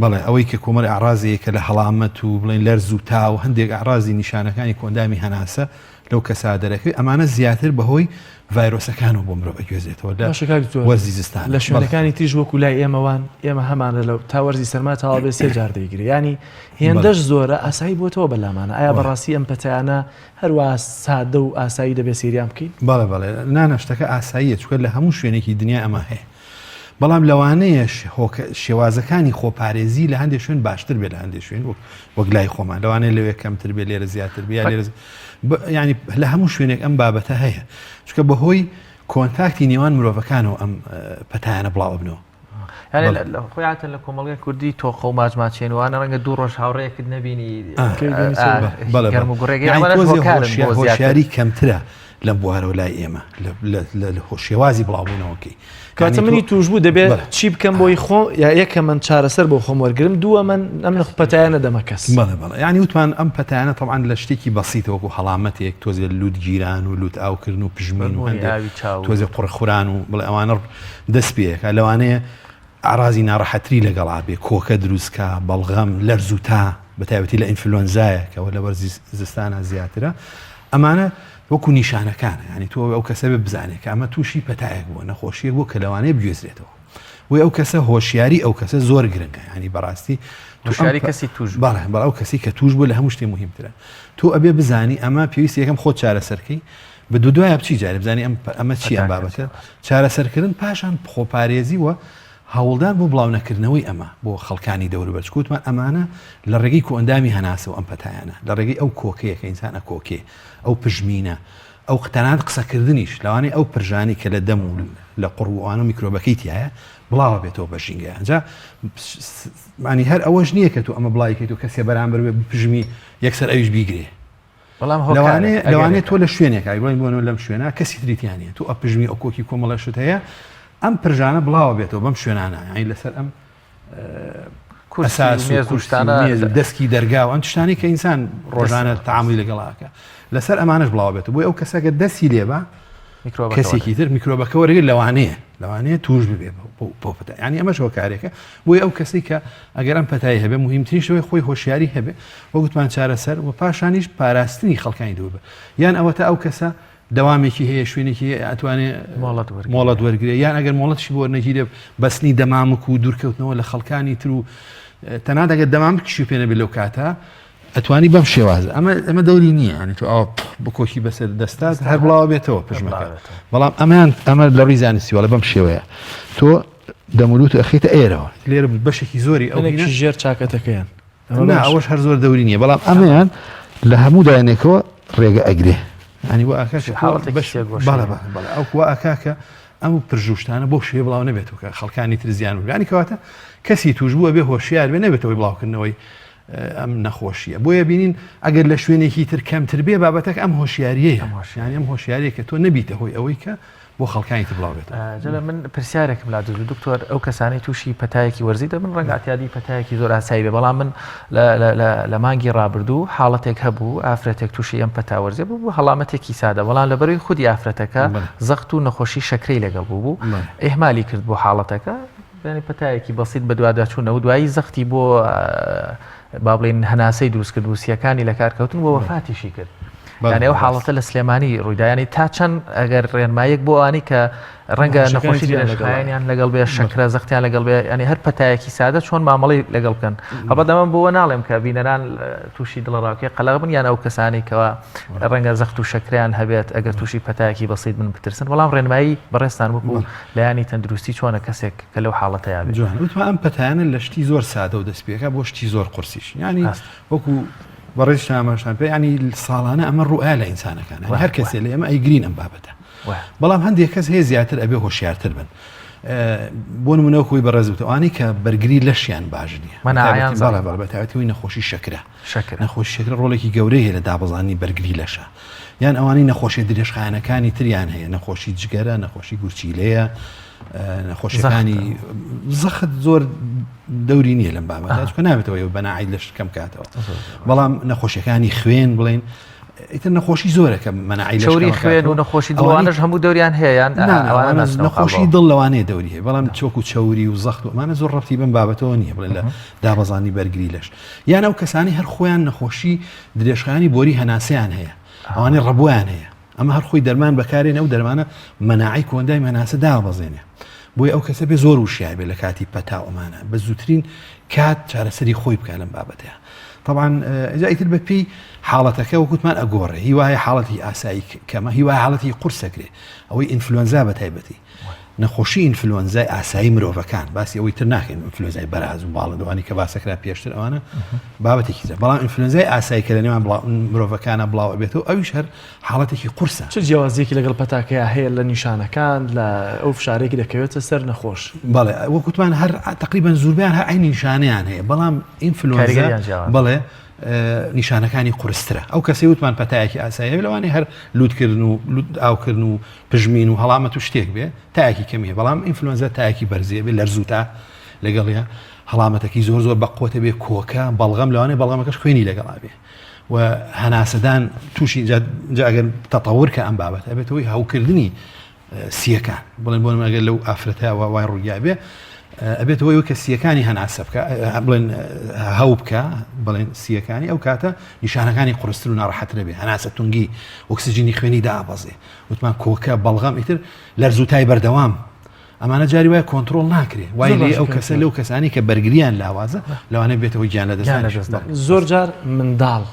بەڵێ ئەوەی کە کۆمەڵ ئاڕازەیە کە لە هەڵامەت و بڵێن لەرز و تا و هەندێک ئاڕازی نیشانەکانی کۆندامی هەناسە لەو کەسا دەرەکەی ئەمانە زیاتر بەهۆی ڤایرۆسەکان و بۆ مرۆڤ ئەگوێزێتەوە وەرزی زستان لە شوێنەکانی تریژ وەکو لای ئێمەوان ئێمە هەمانە لەو تا وەرزی سەرما تاوا بێ سێ جار دەیگرێت ینی هێندەش زۆرە ئاسایی بۆتەوە بەلامانە ئایا بەڕاستی ئەم پەتیانە هەروە سادە و ئاسایی دەبێت سریان بکەین بەڵێ بەڵێ نانەشتەکە ئاساییە چکە لە هەموو شوێنێکی دنیا ئەمە هەیە بەڵام لەوانەیە شێوازەکانی خۆپارێزی لە هەندێک شوێن باشتر بێت لە هەندێک شوێن وەک لای خۆمان لەوانەیە لەوێ کەمتر بێت لێرە زیاتر بێ لێرە ینی لە هەموو شوێنێک ئەم بابەتە هەیە چکە بەهۆی کۆنتاکتی نێوان مرۆڤەکانەوە ئەم پەتایانە بڵاو بنەوە خۆیاتە لە کۆمەڵگەی کوردی تۆخە و ماجماچێنوانە ڕەنگە دوو ڕۆژ هاوڕێیەکت نەبینی هۆشیاری کەمترە لەم بوارەوە لای ئێمە لە شێوازی بڵاوبوونەوەکەی کاتە منی توش بوو دەبێت چی بکەم بۆی خۆ یا یەکە من چارەسەر بۆ خۆم وەرگرم دووە من ئەم پەتایانە دەمە کەس بەڵێ ینی وتمان ئەم پەتایانە تەڵعاان لە شتێکی بەسیتەوەکو هەڵامەتێک تۆزێ لوت گیران و لوت ئاوکردن و پژمین و تۆزێ قوڕخوران و بڵێ ئەوانە دەست پێەکە لەوانەیە ئاڕازی ناڕەحەتری لەگەڵا بێ کۆکە دروستکە بەڵغەم لەرز و تا بە تایبەتی لە ئینفلۆنزایە کەەوە لە وەرزی زستانە زیاترە ئەمانە وەکو نیشانەکانە ینی تۆ ئەو کەسە بێ بزانێت کە ئەمە تووشی پەتایەک بووە نەخۆشیەک بۆ کە لەوانەیە بگوێزرێتەوە وی ئەو کەسە هۆشیاری ئەو کەسە زۆر گرنگە ینی بەڕاستی هۆشیاری کەسی توش بەڵێ ئەو کەسی کە توش بوو لە هەموو شتێ مهمترە تۆ ئەبێ بزانی ئەمە پێویستی یەکەم خۆت چارەسەرکەی بە دوایە بچی جارێ بزانانی ئەمە چی ئەم بابەتە چارەسەرکردن پاشان خۆپارێزی وە هەوڵدان بۆ بڵاو نەکردنەوەی ئەمە بۆ خەڵکانی دەوروبەر کووتمان ئەمانە لە ڕێگەی کۆندامی هەناسەوە ئەم پەتایانە لە ڕێگەی ئەو کۆکەیە کە ئینسانە کۆکێ ئەو پژمینە ئەو قتەنات قسەکردنیش لەوانەیە ئەو پرژانی کە لە دەم و لە قڕوان و میکرۆبەکەی تایە بڵاوە بێتەوە بە ژینگە ئەنجا معنی هەر ئەوەش نییە کە تو ئەمە بڵایکەیت و کەسێ بەرامبەر بێ پژمی یەکسەر ئەویش بیگرێ لەوانەیە تۆ لە شوێنێک ئایبڵین بۆنەوە لەم شوێنە کەسی تریتیانە تو ئەپژمی ئەو کۆکی کۆمەڵەشت هەیە ئەم پرژانە بڵاوە بێتەوە بەم شوێنانە ینی لەسەر ئەم دەستکی دەرگا و ئەم تشتانی کە ئینسان ڕۆژانە تەعاملی لەگەڵاکە لەسەر ئەمانش بڵاو بێت بۆی ئەو کەسەکە دەستی لێبە کەسێکی تر میکرۆبەکە وەرەگەر لەوانەیە توش ببێ بۆ پەتای ینی ئەمەش هۆکارێکە بۆی ئەو کەسی کە ئەگەر ئەم پەتای هەبێ مهمترین شەوەی خۆی هۆشیاری هەبێ وەگوتمان چارەسەر و پاشانیش پاراستنی خەڵکانی دووبە یان ئەوەتە ئەو کەسە دەوامێکی هەیە شوێنێکی ئەتوانێت مۆڵەت وەرگێ یان ئەگەر مۆڵەتشی بۆ وەرنەگیرێ بەستنی دەمامک و دوورکەوتنەوە لە خەڵکانی تر و تەنها دەگەر دەمامکیشی پێنە بێت لەو کاتە ئەتوانی بەم شێوازە ئەمە دەوری نییە ینی تو ئەو بکۆکی بەسەر دەستات هەر بڵاو بێتەوە پژمەکە بەڵام ئەمە لە ڕووی زانستیوە لە بەم شێوەیە تۆ دەمولوت ئەخیتە ئێرەوە لێرە بەشێکی زۆری ئەو ژێر چاکەتەکەیان ئەوەش هەر زۆر دەوری نییە بەڵام ئەمەیان لە هەموو دایانێکەوە ڕێگە ئەگرێ ینی وە ئەو ئاکاکە ئەم پرژوشتانە بۆ شێ بڵاو نەبێتەوە کە خەڵکانی ترزیان وگانی کەواتە کەسی توش بووە بێ هۆشیار بێ نەبێتەوەی بڵاوکردنەوەی ئەم نەخۆشیە بۆیە بینین ئەگەر لە شوێنێکی تر کەمتر بێ بابەتەک ئەم هۆشیاریەیە ینی ئەم هۆشیارەیە کە تۆ نەبیتە هۆی ئەوەی کە بۆ خەڵکانی تر بڵاو بێتەوە جەلە من پرسیارێکم لا دوو دکتۆر ئەو کەسانی تووشی پەتایەکی وەرزیدە من ڕەنگە ئەتیادی پەتایەکی زۆر ئاسایی بێ بەڵام من لە مانگی ڕابردوو حاڵەتێک هەبوو ئافرەتێک تووشی ئەم پەتاوەرزێ بوو هەڵامەتێکی سادە بەڵام لەبەروی خودی ئافرەتەکە زەخت و نەخۆشی شەکرەی لەگەڵ بوو ئێهمالی کرد بۆ حاڵەتەکە ینی پەتایەکی بەسیط بە دوواداچوونەوە دوایی زەختی بۆ با بڵێن هەناسەی دروست کرد وسیەکانی لە کارکەوتن بۆ وەفاتیشی کرد یعنی ئەو حاڵەتە لە سلێمانی ڕوویدایانی تا چەند ئەگەر ڕێنمایەک بۆ ئەوانی کە ڕەنگە نەخۆشی درێژخایەنیان لەگەڵ بێ شەکرە زەختیان لەگەڵ بێ ینی هەر پەتایەکی سادە چۆن مامەڵی لەگەڵ بکەن هەڵبەت ئەمە بۆوە ناڵێم کە بینەران تووشی دڵڕاوکەی قەلەق بن یان ئەو کەسانی کەەوە ڕەنگە زەخت و شەکریان هەبێت ئەگەر تووشی پەتایەکی بەسیت من بترسن بەڵام ڕێنمایی بەڕێستان بکو لایانی تەندروستی چۆنە کەسێک کە لەو حاڵەتەیە بێت وتمان ئەم پەتایانە لە شتی زۆر سادە و دەستپێکە بۆ شتی زۆر قورسیش ینی وەکو بەڕێز ئاماژان پێ ینی ساڵانە ئەمە ڕوئای لە ئینسانەکان هەر کەسێ لە ئێمە ئەیگرین ئەم بابەتە بەڵام هەندێک کەس هەیە زیاتر ئەبێ هۆشیارتر بن بۆ نمونەوە خۆی بەڕێزبتەوانی کە بەرگری لەشیان باش نییە بەتابەتەوەی نەخۆشی شەکرە نەخۆشی شەکرە ڕۆڵێکی گەورەی هەیە لە دابەزانی بەرگری لەشە یان ئەوانی نەخۆشی درێژخایەنەکانی تریان هەیە نەخۆشی جگەرە نەخۆشی گورچیلەیە نەخۆشیەکانی زەخت زۆر دەوری نییە لەم بابەت چکە نابێتەوە بەناعید لەش کەم کاتەوە بەڵام نەخۆشیەکانی خوێن بڵێن ئیتر نەخۆشی زۆرە کە مەناعی شەوری خوێن و نەخۆشی دڵوانش هەموو دەوریان هەیە یان نەخۆشی دڵ لەوانەیە دەوری هەیە بەڵام چۆک و چەوری و زەخت ومانە زۆر ڕەبتی بم بابەتەوە نییە بڵێن لە دابەزانی بەرگری لەش یان ئەو کەسانی هەر خۆیان نەخۆشی درێژخایانی بۆری هەناسەیان هەیە ئەوانەی ڕەبویان هەیە ئەمە هەر خۆی دەرمان بەکارێنە و دەرمانە مەناعی کۆندای مەناسە دابەزێنێ بۆی ئەو کەسە بێ زۆر وشیای بێ لە کاتی پەتا ئەمانە بە زووترین کات چارەسەری خۆی بکە لەم بابەتەیە طبعا ئیتر بە پێی حاڵەتەکە وەکوتمان ئەگۆڕێ هیوایە حاڵەتی ئاسایی کەمە هیوای حاڵەتی قورسەکرێ ئەوەی ئینفلۆنزا بە تایبەتی نەخۆشی ئینفلۆنزای ئاسایی مرۆڤەکان باسی ئەوەی تر ناکەین ئینفلۆنزای بەراز و باڵندەوانی کە باسەکرا پێشتر ئەوانە بابەتێکی تر بەڵام ئینفلۆنزای ئاسایی کە لە نێوان مرۆڤەکانە بڵاو بێتەوە ئەویش هەر حاڵەتێکی قورسە چ جیاوازیەکی لەگەڵ پەتاکەیە هەیە لە نیشانەکان لە ئەو فشارێکی دەکەوێتە سەر نەخۆش بەڵێ وەکوتمان هەر تقریبان زووربیان هەر عین نیشانەیان هەیە بەڵام ئینفلۆنزا بڵێ نیشانەکانی قورسترە ئەو کەسی وتمان پەتایەکی ئاسایی لەوانی هەر لوتکردن و ئاوکردن و پژمین و هەڵامەت و شتێک بێ تایەکی کەمیە بەڵام ئینفلۆنزا تایەکی بەرزێ بێ لەرزوتا لەگەڵە هەڵامەتەکی زۆر زۆر بەقوتە بێ کۆکە بەڵغەم لەوانێ بەڵغەمەکەش خوێنی لەگەڵا بێ و هەناسەدان تووشی ئەگەر تەتەور کە ئەم بابەت ئەبێتەوەی هەوکردنی سیەکان بڵێن بۆ ئەگەر لەو ئافرەتەوە وای ڕوویای بێ ئەبێتەوەی کە سیەکانی هەناسە بکە بڵێن هەو بکە بڵێن سیەکانی ئەو کاتە نیشانەکانی قورستر و ناڕەحەترە بێ هەناسە تونگی ئۆکسجینی خوێنی دابەزێ وتمان کۆکە بەڵغەم ئیتر لەرزوتای بەردەوام ئەمانە جاری وایە کۆنتترۆل ناکرێ وای لێ ئەو کەسە لەو کەسانی کە بەرگریان لاوازە لەوانە بێتەوەی گیان لە دەستان زۆر جار منداڵ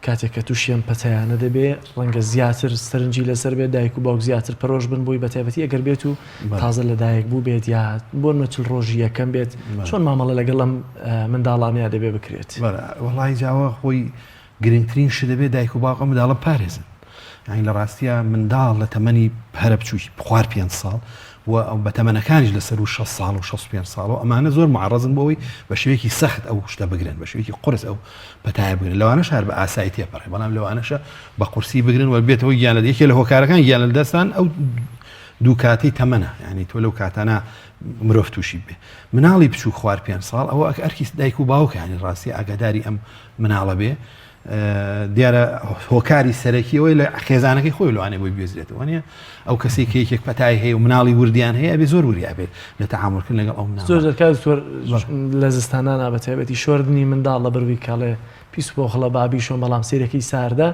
کاتێک کە تووشیان پەتەیانە دەبێ ڕەنگە زیاتر سەرنجی لەسەر بێت دایک و باوک زیاتر پەرۆژ بن بووی بەتایبەتی ئەگەر بێت و تازە لە دایک بوو بێت یا بۆ نەچل ڕۆژی یەکەم بێت چۆن مامەڵە لەگەڵ ئەم منداڵانەیە دەبێ بکرێت وەڵی جاوە خۆی گرنگترین ش دەبێت دایک و باوکە منداڵە پارێزن یعنی لە ڕاستیە منداڵ لە تەمەنی هەرە بچووی خوار 5 ساڵ و بە تەمەنەکانیش لەسەر و 6 ساڵ و 65 ساڵ و ئەمانە زۆر معڕزن بۆەوەی بە شوەیەکی سەخت ئەو شتە بگرن بە شوەیەکی قرس ئەو پەتایە بگرن لەوانەش هەر بە ئاسایی تێپەڕێ بەڵام لەوانەشە بە قورسی بگرن و بێتەوە گیان لە یەکێ لە هۆکارەکان گیان لە دەستان ئەو دوو کاتی تەمەنە یعنی تۆ لەو کاتانە مرۆڤ تووشی بێ مناڵی بچوو خوار 5 ساڵ ئەوە ئەرکی دایک و باوکە ینی ڕاستی ئاگاداری ئەم مناڵە بێ دیارە هۆکاری سەرەکیەوەی لە خێزانەکەی خۆی لەوانێ بۆی بێزرێتەوە نیە ئەو کەسی کە یەکێک پەتای هەیە و مناڵی وردیان هەیە ئەبێ زۆر وریە بێت لە تەعاملکردن لەگەڵ ئەو مناڵ زۆر زۆر لە زستانان نابەتایبەتی شۆردنی منداڵ لە بەروی کاڵێ پیس بۆ خڵە بابی شۆ بەڵام سێرەکەی ساردا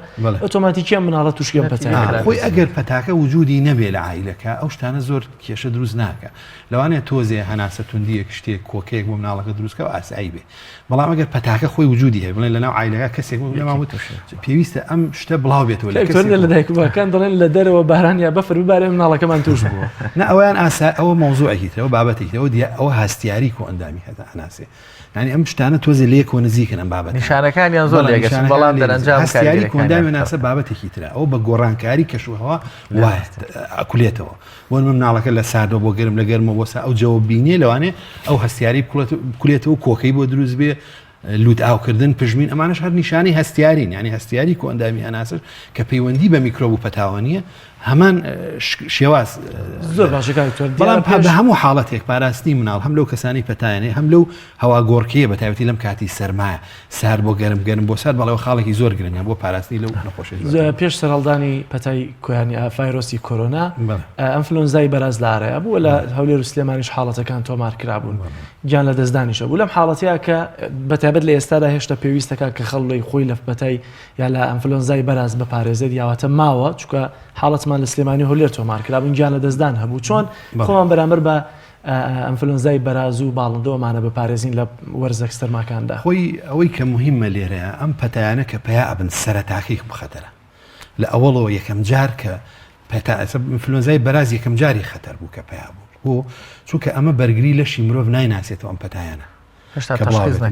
ئۆتۆماتیکیان مناڵە تووشیان پەتای خۆی ئەگەر پەتاکە وجودی نەبێ لە عیلەکە ئەو شتانە زۆر کێشە دروست ناکە لەوانێت تۆزێ هەناسە توندیەک شتێک کۆکەیەک بۆ مناڵەکە دروستکە و ئاسایی بێ بەڵام ئەگەر پەتاکە خۆی وجودی هەیە بڵێن لەناو عیلەکە کەسێک لەماوت پێویستە ئەم شتە بڵاو بێتەوە لە دایکوباکان دەڵێن لە دەرەوە باران یا بەفر ببارێ مناڵەکەمان توش بووە نە ئەویان ئەوە مۆزوعێکیترەوە بابەتێکەوە ئەوە هەستیاری کۆ ئەندامی هەتا هەناسێ ینی ئەم شتانە تۆزێ لێکۆ نزیکن ئەم بابەت نیشانەکانیان زۆر لێگەچن بەڵام دەرەنجام هەستیاری کۆندامی مناسە بابەتێکی ترە ئەو بە گۆڕانکاری کەشوهەوە وایە ئەکولێتەوە بۆ مناڵەکە لە سادۆ بۆ گەرم لە گەرمە بۆ ئەو جەوە بینێ لەوانێ ئەو هەستیاری بکولێتەوە کۆکەی بۆ دروست بێ لوت ئاوکردن پژمین ئەمانش هەر نیشانی هەستیارین ینی هەستیاری کۆ ئەندامی هەناسەر کە پەیوەندی بە میکرۆب و پەتاوە نیە هەمان شێواز زۆر باشە کاکتۆر بەڵام بە هەموو حاڵەتێک پاراستی مناڵ هەم لەو کەسانی پەتایانێ هەم لەو هەوا گۆڕکەیە بە تایبەتی لەم کاتی سەرمایە سار بۆ گەرم بۆ سار بەڵەوە خاڵێکی زۆر گرنگە بۆ پاراستی لەو نەخۆشی پێش سەرهەڵدانی پەتای کۆیانی ڤایرۆسی کۆرۆنا ئەنفلۆنزای بەراز لە ئارەیە بوو لە هەولێر و سلێمانیش حاڵەتەکان تۆمار کرابوون گیان لە دەستدانیشە بوو لەم حاڵەتەیە کە بەتایبەت لە ئێستادا هێشتا پێویستەکە کە خەڵی خۆی لە پەتای یا لە ئەنفلۆنزای بەراز بپارێزێت یاواتە ماوە چونکە حاڵەتمان لە سلێمانی هەولێر تۆمار کرابوون گیان لە دەستدان هەبوو چۆن خۆمان بەرامبەر بە ئەنفلۆنزای بەراز و باڵندەوەمانە بپارێزین لە وەرزە سەرماکاندا خۆی ئەوەی کە مهمە لێرەیە ئەم پەتایانە کە پیا ئەبن سەرەتاکەی بخەتەرە لە ئەوڵەوە یەکەم جار کە ئەنفلۆنزای بەراز یەکەم جاری خەتەر بوو کە پیا بوو چونکە ئەمە بەرگری لەشی مرۆڤ نایناسێتەوە ئەم پەتایانە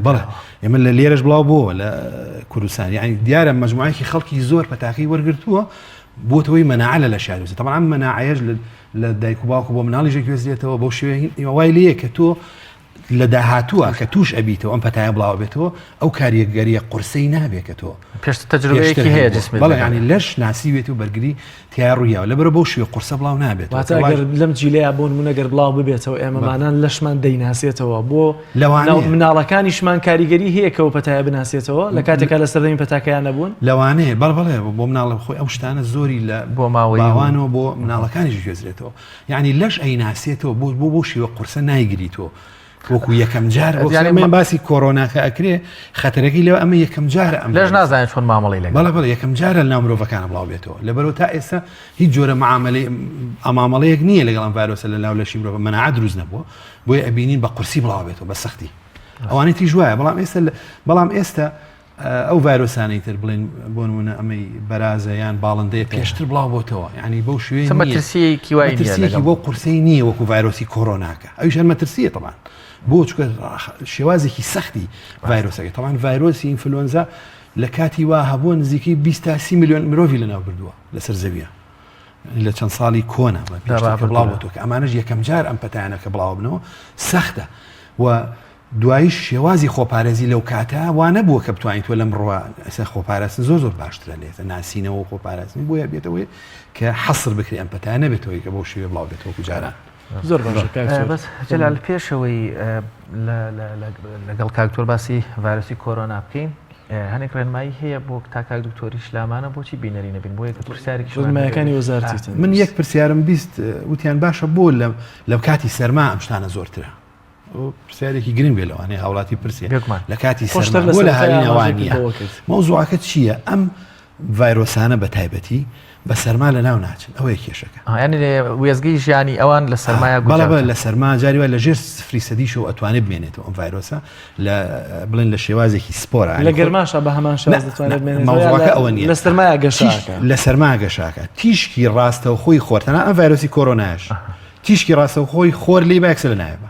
بەڵێ ئێمە لە لێرەش بڵاو بووە لە کوردستان یعنی دیارە مەجموعەیەکی خەڵکی زۆر پەتاقی وەرگرتووە بۆتەوەی مەناعە لە شارۆزی طبعا ئەم مەناعەیەش لە دایک و باوکو بۆ مناڵیژێک گوێزرێتەوە بەو شێوەیە وای لێیە کە تۆ لە داهاتووە کە توش ئەبییتەوە ئەم پەتایە بڵاو بێتەوە ئەو کاریەکگەریە قورسەی نابێت کە تۆ پێش تەجربەیەکی هەیە جسمت بەڵێ ینی لەش ناسیوێت و بەرگری تیا ڕوویاوە لەبەرە بەو شوێ قورسە بڵاو نابێت لەم جیلەیە بۆ نمونەگەر بڵاو ببێتەوە ئێمەمانان لەشمان دەیناسێتەوە بۆ مناڵەکانیشمان کاریگەری هەیە کە و پەتایە بناسێتەوە لە کاتێکا لە سەردەمی پەتاکەیان نەبوون لەوانەیە بەڵێ بۆ مناڵە خۆی ئەو شتانە زۆری لە بۆ ماوەیەوانەوە بۆ مناڵەکانیش گوێزرێتەوە یعنی لەش ئەیناسێتەوە بۆ شێوە قورسە نایگریتەوە وەکو یەکەم جار باسی کۆرۆناکە ئەکرێ خەتەرەکەی لەوە ئەمە یەکەم جارە ئەم لەش نازانێت چۆن مامەڵی لەگەڵ بەڵێ یەکەم جارە لە مرۆڤەکانە بڵاو بێتەوە لەبەرەوە تا ئێستا هیچ جۆرە ئەمامەڵەیەک نییە لەگەڵ ئەم ڤایرۆسە لە ناو لەشی مرۆڤ مەناعە دروست نەبووە بۆیە ئەبینین بە قورسی بڵاو بێتەوە بە سەختی ئەوانەی تیژ وایە بەڵام ئێستا ئەو ڤایرۆسانەی تر بڵێن بۆ نمونە ئەمەی بەرازە یان باڵندەیە پێشتر بڵاو بۆتەوە یعنی بەو شوێن مەترسیەکی بۆ قورسەی نییە وەکو ڤایرۆسی کۆرۆناکە ئەویش هەر مەترسیە طبعا بۆ چکە شێوازێکی سەختی ڤایرۆسەکە طبعا ڤایرۆسی ئینفلۆنزا لە کاتی وا هەبووە نزیکەی 20 میلیۆن مرۆڤی لەناو بردووە لەسەر زەویە لە چەند ساڵی کۆنا بڵاو بۆتەوە کە ئەمانەش یەکەم جار ئەم پەتایانە کە بڵاو بنەوە سەختە و دوایش شێوازی خۆپارێزی لەو کاتە وانە بووە کە بتوانیت تۆ لەم ڕۆوە ئەسە خۆپارێزن زۆر باشترە لێتە ناسینەوە خۆپارێزنی بۆیە بێتەوەی کە حەسر بکرێ ئەم پەتایە نەبێتەوەی کە بۆ شێوێ بڵاو بێتەوە جاران زۆر بەس جەلال پێشەوەی لەگەڵ کاکتۆر باسی ڤایرۆسی کۆرۆنا بکەین هەنێک ڕێنمایی هەیە بۆ تاکاک دکتۆری شلامانە بۆچی بینەری نەبین بۆ یەکە پرسیارێکی وەزارەتی من یەک پرسیارم بیست وتیان باشە بۆ لە کاتی سەرما ئەم شتانە زۆرترە پرسیارێکی گرنگ بێ لەوانەیە هاوڵاتی پرسیە لە کاتی سەرما بۆ لە هاوینەوانیە مەوزوعەکە چییە ئەم ڤایرۆسانە بە تایبەتی بە سەرما لە ناو ناچن ئەوەیە کێشەکە وێزگەی ژیانی ئەوان لە سەرمایە بەڵێ لە سەرما جاری وای لە ژێر سفری سەدیشەوە ئەتوانێت بمێنێتەوە ئەم ڤایرۆسە لە بڵێن لە شێوازێکی سپۆرە لە گەرماشە بە هەمان شێواز دەتوانێت بمێنێت مەوزوعەکە ئەوە نییە لە سەرمایە گەشاکە لە سەرما گەشاکە تیشکی ڕاستە و خۆی خۆرتەنە ئەم ڤایرۆسی کۆرۆنایش تیشکی ڕاستە و خۆی خۆر لێ باکسە لە نایبە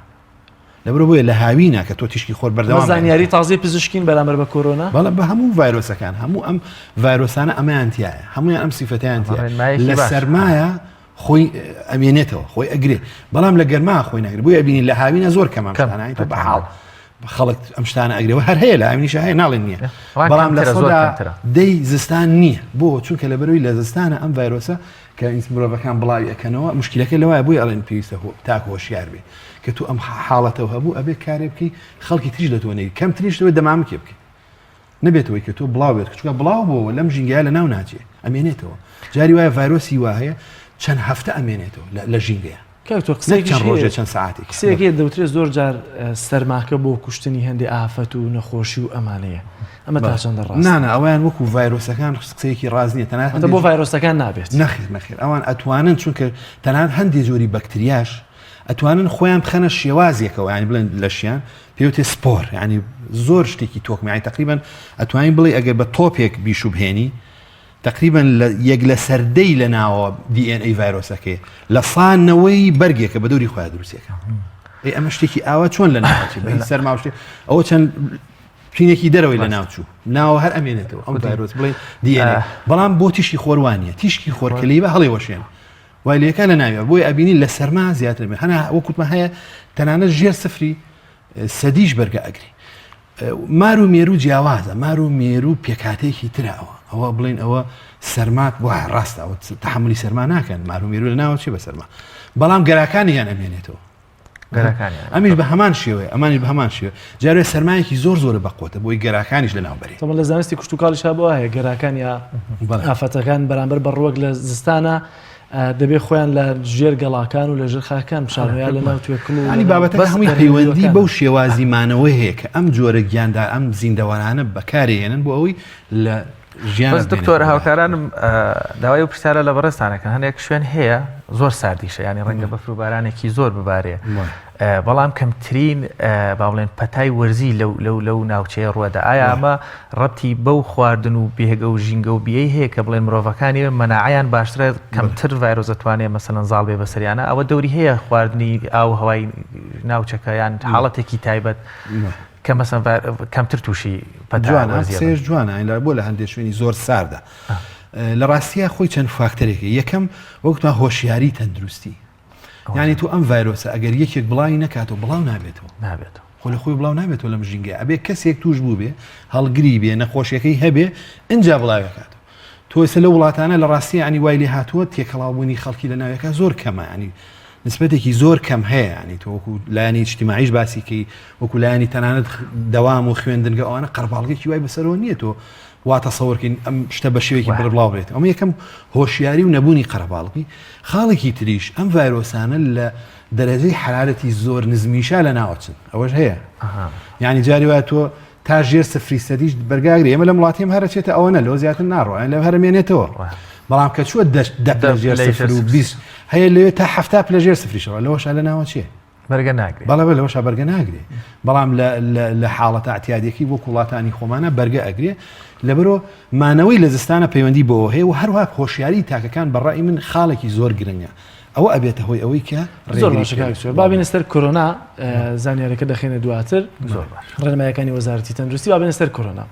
لەبەر بۆیە لە هاوینە کە تۆ تیشکی خۆر بەردەوام زانیاری تازی پزیشکین بەرامبەر بە کۆرۆنا بەڵام بە هەموو ڤایرۆسەکان هەموو ئەم ڤایرۆسانە ئەمەیانتیایە هەمویان ئەم سیفەتیانتیە لە سەرمایە خۆی ئەمێنێتەوە خۆی ئەگرێ بەڵام لە گەرما خۆی نەگرێت بۆیە بینین لە هاوینە زۆر کەمان تۆ بەحاڵ خەڵک ئەم شتانە ئەگرێەوە هەر هەیە لە هاوینیشە هەیە ناڵێن نییە بەڵام لە سەدا دەی زستان نییە بۆ چونکە لە بەرەوەی لە زستانە ئەم ڤایرۆسە کە مرۆڤەکان بڵاوی ئەکەنەوە مشکلەکە لەوایە بۆی ئەڵێن پێویستە تاکە هۆشیار بێ کە تو ئەم حاڵەتەوە هەبوو ئەبێ کارێ بکەی خەڵکی تریش دەتوانێت کەم تریشتەوە دەمامکێ بکەی نەبێتەوەی کە تۆ بڵاو بێت چونکە بڵاو بۆەوە لەم ژینگایە لە ناو ناچێ ئەمێنێتەوە جاری وایە ڤایرۆسی وایە چەند هەفتە ئەمێنێتەوە لە ژینگەیە چەند ڕۆژێ چەند ساعتی قسەیەکی دەوترێت زۆر جار سەرماکە بۆ کوشتنی هەندێک ئافەت و نەخۆشی و ئەمانەیە ئەمە تا چەندە ڕاست نانە ئەویان وەکو ڤایرۆسەکان قسەیەکی ڕاز نییە تەنانەت بۆ ڤایرۆسەکان نابێت نەخیر ئەوان ئەتوانن چونکە تەنانەت هەندێک جۆری بەکتریاش ئەتوانن خۆیان بخەنە شێوازێکەوە ینی بڵێن لەشیان پێوتێ سپۆر ینی زۆر شتێکی تۆکمیایی تقریبان ئەتوانین بڵێ ئەگەر بە تۆپێک بیشوبهێنی تقریبا یەک لە سەردەی لە ناوە DNA ڤایرۆسەکەی لە سانەوەی بەرگێکە بە دەوری خۆیان دروستێکە ئەمە شتێکی ئاوا چۆن لە ناوچی بە سەرما شتێک ئەوە چەند پینێکی دەرەوەی لە ناوچوو ناوە هەر ئەمێنێتەوە ئەم ڤایرۆس بڵێ DNA بەڵام بۆ تیشکی خۆروانیە تیشکی خۆرکەلی بە هەڵێ وەشێن وایلەکە لە ناوێ بۆی ئەبینی لە سەرما زیاتر بێ هەنا وەکوتمە هەیە تەنانەت ژێر سفری سەدیش بەرگە ئەگری مار و مێرو جیاوازە مار و مێرو پێکاتێکی تراوە ئەوە بڵین ئەوە سەرمات وایە ڕاستەوە تحملی سەرما ناکەن مار و مێرو لە ناوە چی بە سەرما بەڵام گەراکانیان ئەمێنێتەوە ئەمیش بە هەمان شێوەیە ئەمانی بە هەمان شێوە جارێ سەرمایەکی زۆر بەقوتە بۆی گەراکانیش لە ناوبەری لە زانستی کوشتتوکاڵیش بۆ هەیە گەراکان یا ئافەتەکان بەرامبەر بە ڕۆک لە زستانە دەبێت خۆیان لە ژێر گەڵاکان و لە ژێر خاکان بشانویان لە ناو توێکڵ ینی بابەتەکە هەمووی پەیوەندی بەو شێوازیمانەوەی هەیە کە ئەم جۆرە گیاندا ئەم زیندەوەرانە بەکارهێنن بۆ ئەوەی لە ژیان بەس دکتۆر هاوکارانم داوای و پرسیارە لە بەڕێستانەکەن هەندێک شوێن هەیە زۆر ساردیشە ینی ڕەنگە بەفر و بارانێکی زۆر ببارێ بەڵام کەمترین با بڵێن پەتای وەرزی لەو ناوچەیە ڕوەدا ئایا ئەمە ڕەتی بەو خواردن و بێگە و ژینگە و بیەی هەیە کە بڵێن مرۆڤەکانی مەناعیان باشترە کەمتر ڤایرۆزەتوانێت مەسەلەن زاڵ بێ بەسەریانە ئەوە دەوری هەیە خواردنی ئاو هەوای ناوچەکەیان حاڵەتێکی تایبەت کە مەسەن کەمتر تووشی سێژ جوانە بۆ لە هەندێک شوێنی زۆر ساردە لە ڕاستیە خۆی چەند فاکتەرێکی یەکەم وەکتمان هۆشیاری تەندروستی یعنی تو ئەم ڤایرۆسە ئەگەر یەکێک بڵاوی نکاتەوە بڵاو نابێتەوە خۆ لە خۆی بڵاو نابێتەوە لەم ژینگە ئەبێ کەسێک توش بوو بێ هەڵگری بێ نەخۆشیەکەی هەبێ اینجا بڵاوێکاتەوە تۆ لە وڵاتانە لە ڕاستی ینی وای لێ هاتووە تێکەڵاوبوونی خەڵکی لە ناوەکە زۆر کەمە ینی نسبەتێکی زۆر کەم هەیە ینی تۆ وەکو لایانی اجتیماعیش باسیکەی وەکو لایانی تەنانەت دەوام و خوێندنگە ئەوانە قەرباڵغێکی وای بەسەرەوە نییە تۆ واتە سەوەرکەین ئەم شتە بە شێوەیەکی بڵاو بێت ئەمە یەکەم هۆشیاری و نەبوونی قەرەباڵغی خاڵێکی تریش ئەم ڤایرۆسانە لە دەرەجەی حرارەتی زۆر نزمیشە لە ناوچن ئەوەش هەیە یعنی جاری وایە تۆ تا ژێر سفری سەدیش بەرگاگری ئێمە لە وڵاتیم هەرچێتە ئەوەنە لەوە زیاتر ناڕۆیان لە هەرمێنێتەوە بەڵام کە چوە دە ژێر سفر و 20 هەیە لەوێت تا هەفتا لە ژێر سفریشەوە لەوەش لە ناوە چیە بەرگە ناگرێت بەڵێ لەوەش بەرگە ناگرێت بەڵام لە حاڵەتە ئەتیادێکی بۆ وڵاتانی خۆمانە بەرگە ئەگرێ لەبەرۆ مانەوەی لە زستانە پەیوەندی بۆەوە هەیە و هەروها خۆشیاری تاکەکان بەڕای من خاڵێکی زۆر گرنگە ئەوە ئەبێتە هۆی ئەوەی کە بابینەستەر کۆرۆنا زانیارەکە دەخێنە دواتر ڕێنمایەکانی وەزارەتی تەندروستی بابینەستەر کۆرۆنا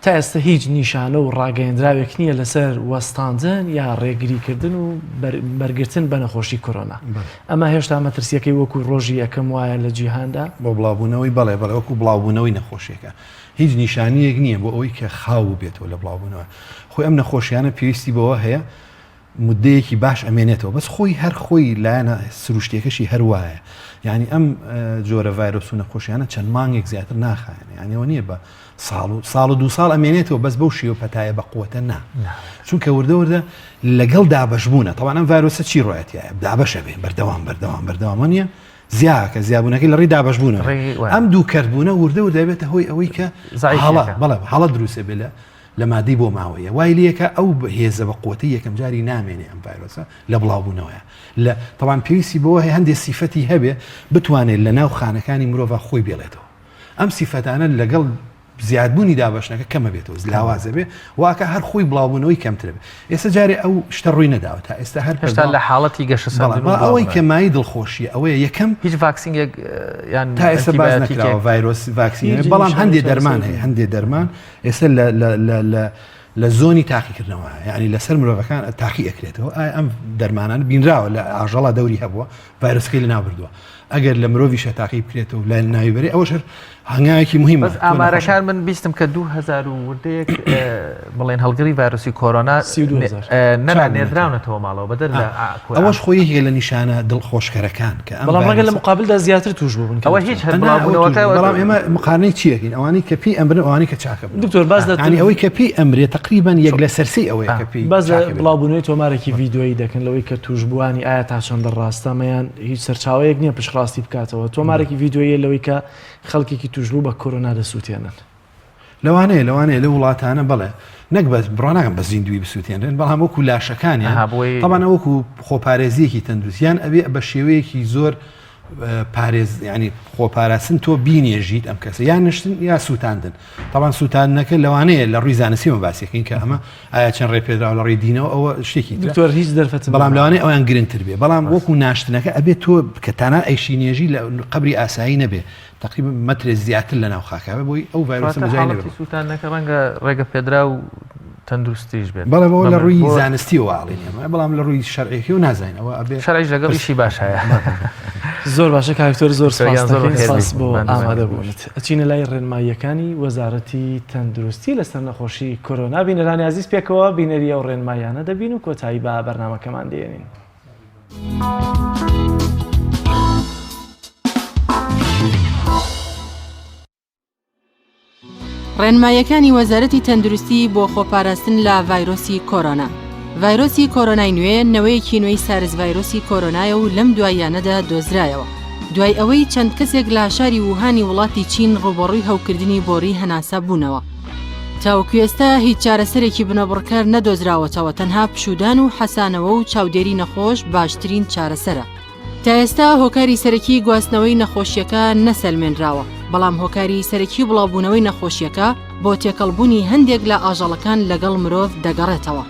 تا ئێستا هیچ نیشانە و ڕاگەیەندراوێک نییە لەسەر وەستاندن یا ڕێگریکردن و بەرگرتن بە نەخۆشی کۆرۆنا ئەمە هێشتا مەترسیەکەی وەکو ڕۆژی یەکەم وایە لە جیهاندا بۆ بڵاوبوونەوەی بەڵێ وەکو بڵاوبوونەوەی نەخۆشیەکە هیچ نیشانیەک نییە بۆ ئەوەی کە خاو بێتەوە لە بڵاوبوونەوە خۆی ئەم نەخۆشیانە پێویستی بەوە هەیە مدەیەکی باش ئەمێنێتەوە بەس خۆی لایەنە سروشتێکەشی هەروایە یعنی ئەم جۆرە ڤایرۆس و نەخۆشیانە چەند مانگێک زیاتر ناخایەن یعنیەوە نییە بە ساڵ و 2 ساڵ ئەمێنێتەوە بەس بەو شێوە پەتایە بە قووەتە نا چونکە وردە لەگەڵ دابەشبوونە تەوان ئەم ڤایرۆسە چی ڕایەتە دابەشە بێ بەردەوام نییە زیاکە زیابوونەکەی لە ڕێی دابەشبوونە ئەم دوو کردبوونە وردە دەبێتە هۆی ئەوەی کە هەڵە دروستە بێ لە مادەی بۆ ماوەیە وای لەکە ئەو هێزە بە قوتی یەکەم جاری نامێنێ ئەم ڤایرۆسە لە بڵاوبوونەوەیە لە تەوان پێویستی بۆ هەیە هەندێک سیفەتی هەبێ بتوانێت لە ناو خانەکانی مرۆڤ خۆی بێڵێتەوە ئەم سیفەتانە لەگەڵ زیادبوونی دابەشنەکە کەمە بێتەوە لاوازە بێ واکە هەر خۆی بڵاوبوونەوەی کەمتر بێت ئێستا جارێ ئەو شتە ڕووی نەداوە تا ئێستا هەر لە حاڵەتی گەشەسەڵ ئەوەی کە مای دڵخۆشیە ئەوەیە یەکەم هیچ ڤاکسینێک یان تا ئێستا باز نەکراوە ڤایرۆس ڤاکسینێ بەڵام هەندێک دەرمان هەیە هەندێک دەرمان ئێستا لە زۆنی تاقیکردنەوە یعنی لەسەر مرۆڤەکان تاقی ئەکرێتەوە ئەم دەرمانان بینراوە لە ئاژەڵا دەوری هەبووە ڤایرۆسەکەی لە ناو بردووە ئەگەر لە مرۆڤیشە تاقی بکرێتەوە لە ناویبەرێ ئەوەش هەنگاوێکی مهمە ئامارەکان من بیستم کە 2000 وردەیەک بڵێن هەڵگری ڤایرۆسی کۆرۆنا نێدراونەتەوە ماڵەوە بەدەر ئەوەش خۆی لە نیشانە دڵخۆشکەرەکان کە بەڵام ڕەنگە لە مقابلدا زیاتر توش بوون ئەوە هیچ بەڵام ئێمە مقارنەی چیەکەین ئەوانی کە پێی ئەمرن ئەوانی کە چاکە دکتۆر باز ینی ئەوەی کە پێی ئەمرێ تقریبان یەک لە سەرسی ئەوەیە کە پێی باز بڵاوبوونەوەی تۆمارێکی ڤیددیۆیی دەکەن لەوەی کە توشبووانی ئایا تا چەندە ڕاستەمەیان هیچ سەرچاوەیەک نییە پشڕاستی بکاتەوە تۆمارێکی ڤیددیۆیە لەوەی کە خەڵکێکی توشبوو بە کۆرۆنا دەسووتێنن لەوانەیە لە وڵاتانە بەڵێ نەک بەس بڕاناکەم بە زیندوی بسووتێنرێن بەڵام وەکو لاشەکانیان تەبانە وەکو خۆپارێزیەکی تەندروستیان ئەبێ بە شێوەیەکی زۆر پارێز ینی خۆپاراستن تۆ بینێژیت ئەم کەسە یان نشتن یا سووتاندن تاوان سووتانەکە لەوانەیە لە ڕووی زانستیمە باسیەکەین کە ئەمە ئایا چەند ڕێپێدراوە لە ڕێی دینەوە ئەوە شتێکی دکتۆر هیچ دەرفەت بەڵام لەوانەیە ئەویان گرنگتر بێ بەڵام وەکو ناشتنەکە ئەبێت تۆ کە تانا ئەیشی نێژی لە قبری ئاسایی نەبێ تقریبا مەترێ زیاتر لە ناو خاکاوە بۆی ئەو ڤایرۆسە بەجای نەبێت سووتانەکە ڕەنگە ڕێگە پێدرا و تەندروستیش بێت بەڵێ بەوە لە ڕووی زانستی واڵین بەڵام لە ڕووی شەرعێکی و نازانین ئەوە ئەبێ شەرعیش لەگەڵ ئیشی باش هەیە زۆر باشە کاکتۆر زۆر زۆر سپاس بۆ خێر ئامادە بوونیت ئەچینە لای ڕێنماییەکانی وەزارەتی تەندروستی لەسەر نەخۆشی کۆرۆنا بینەرانی عزیز پێکەوە بینەری ئەو ڕێنمایانە دەبین و کۆتایی بە بەرنامەکەمان دێنین. ڕێنماییەکانی وەزارەتی تەندروستی بۆ خۆپاراستن لە ڤایرۆسی کۆرۆنا. ڤایرۆسی کۆرۆنای نوێ نەوەیەکی نوێی سارس ڤایرۆسی کۆرۆنایە و لەم دواییانەدا دۆزرایەوە. دوای ئەوەی چەند کەسێک لە شاری ووهانی وڵاتی چین ڕوبەڕووی هەوکردنی بۆڕی هەناسا بوونەوە. تاوەکو ئێستا هیچ چارەسەرێکی بنەبڕکار نەدۆزراوەتەوە، تەنها پشودان و حەسانەوە و چاودێری نەخۆش باشترین چارەسەرە. تا ئێستا هۆکاری سەرەکی گواستنەوەی نەخۆشیەکە نەسەلمێنراوە، بەڵام هۆکاری سەرەکی بڵاوبوونەوەی نەخۆشیەکە بۆ تێکەڵبوونی هەندێک لە ئاژەڵەکان لەگەڵ مرۆڤ دەگەڕێتەوە.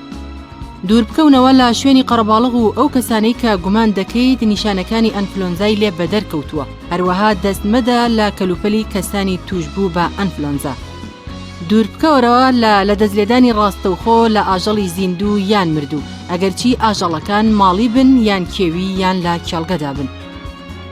دووربکەونەوە لە شوێنی قەرەباڵغ و ئەو کەسانەی کە گومان دەکەیت نیشانەکانی ئەنفلۆنزای لێ بەدەرکەوتووە، هەروەها دەستمەدە لە کەلوپەلی کەسانی توشبوو بە ئەنفلۆنزا. دووربکەوەرەوە لە دەستلێدانی ڕاستەوخۆ لە ئاژەڵی زیندوو یان مردوو، ئەگەرچی ئاژەڵەکان ماڵی بن یان کێوی یان لە کێڵگەدا بن.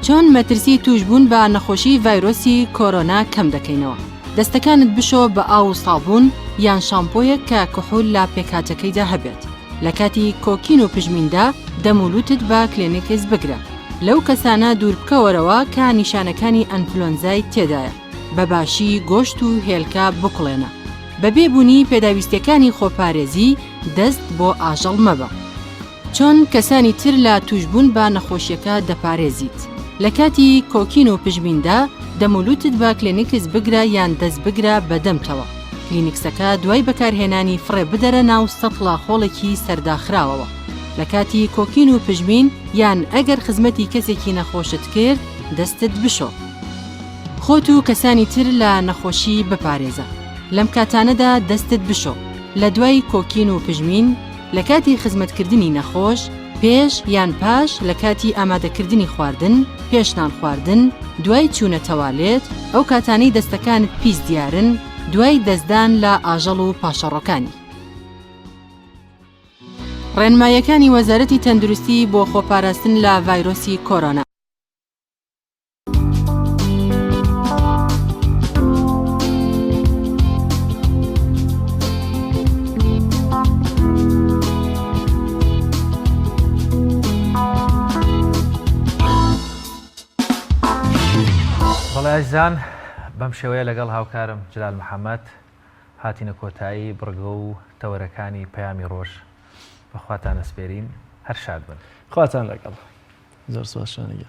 چۆن مەترسی توشبوون بە نەخۆشی ڤایرۆسی کۆرۆنا کەم دەکەینەوە؟ دەستەکانت بشۆ بە ئاو و سابوون یان شامپۆیەک کە کحول لە پێکهاتەکەیدا هەبێت. لە کاتی کۆکین و پژمیندا دەمولوتت بە کلێنێکس بگرە. لەو کەسانە دووربکەوەرەوە کە نیشانەکانی ئەنفلۆنزای تێدایە، بەباشی گۆشت و هێلکە بکڵێنە. بە بێبوونی پێداویستەکانی خۆپارێزی دەست بۆ ئاژەڵ مەبە. چۆن کەسانی تر لە توشبوون بە نەخۆشیەکە دەپارێزیت؟ لە کاتی کۆکین و پژمیندا دەمولوتت بە کلێنێکس بگرە یان دەست بگرە بەدەمتەوە. کلینیکسەکە دوای بەکارهێنانی فڕێ بدەرە ناو سەتڵە خۆڵێکی سەرداخراوەوە. لە کاتی کۆکین و پژمین یان ئەگەر خزمەتی کەسێکی نەخۆشت کرد دەستت بشۆ. خۆت و کەسانی تر لە نەخۆشی بپارێزە. لەم کاتانەدا دەستت بشۆ. لە دوای کۆکین و پژمین، لە کاتی خزمەتکردنی نەخۆش، پێش یان پاش، لە کاتی ئامادەکردنی خواردن، پێشنان خواردن، دوای چوونە تەوالێت، ئەو کاتانەی دەستەکانت پیس دیارن، دوای دەستدان لە ئاژەڵ و پاشەڕۆکانی. ڕێنماییەکانی وەزارەتی تەندروستی بۆ خۆپاراستن لە ڤایرۆسی کۆرۆنا. بەڵێزان بەم شێوەیە لەگەڵ هاوکارم جلال محەممەد هاتینە کۆتایی بڕگە و تەوەرەکانی پەیامی ڕۆژ بەخواتان ئەسپێرین هەر شاد بن. خواتان لەگەڵ زۆر سواشانە.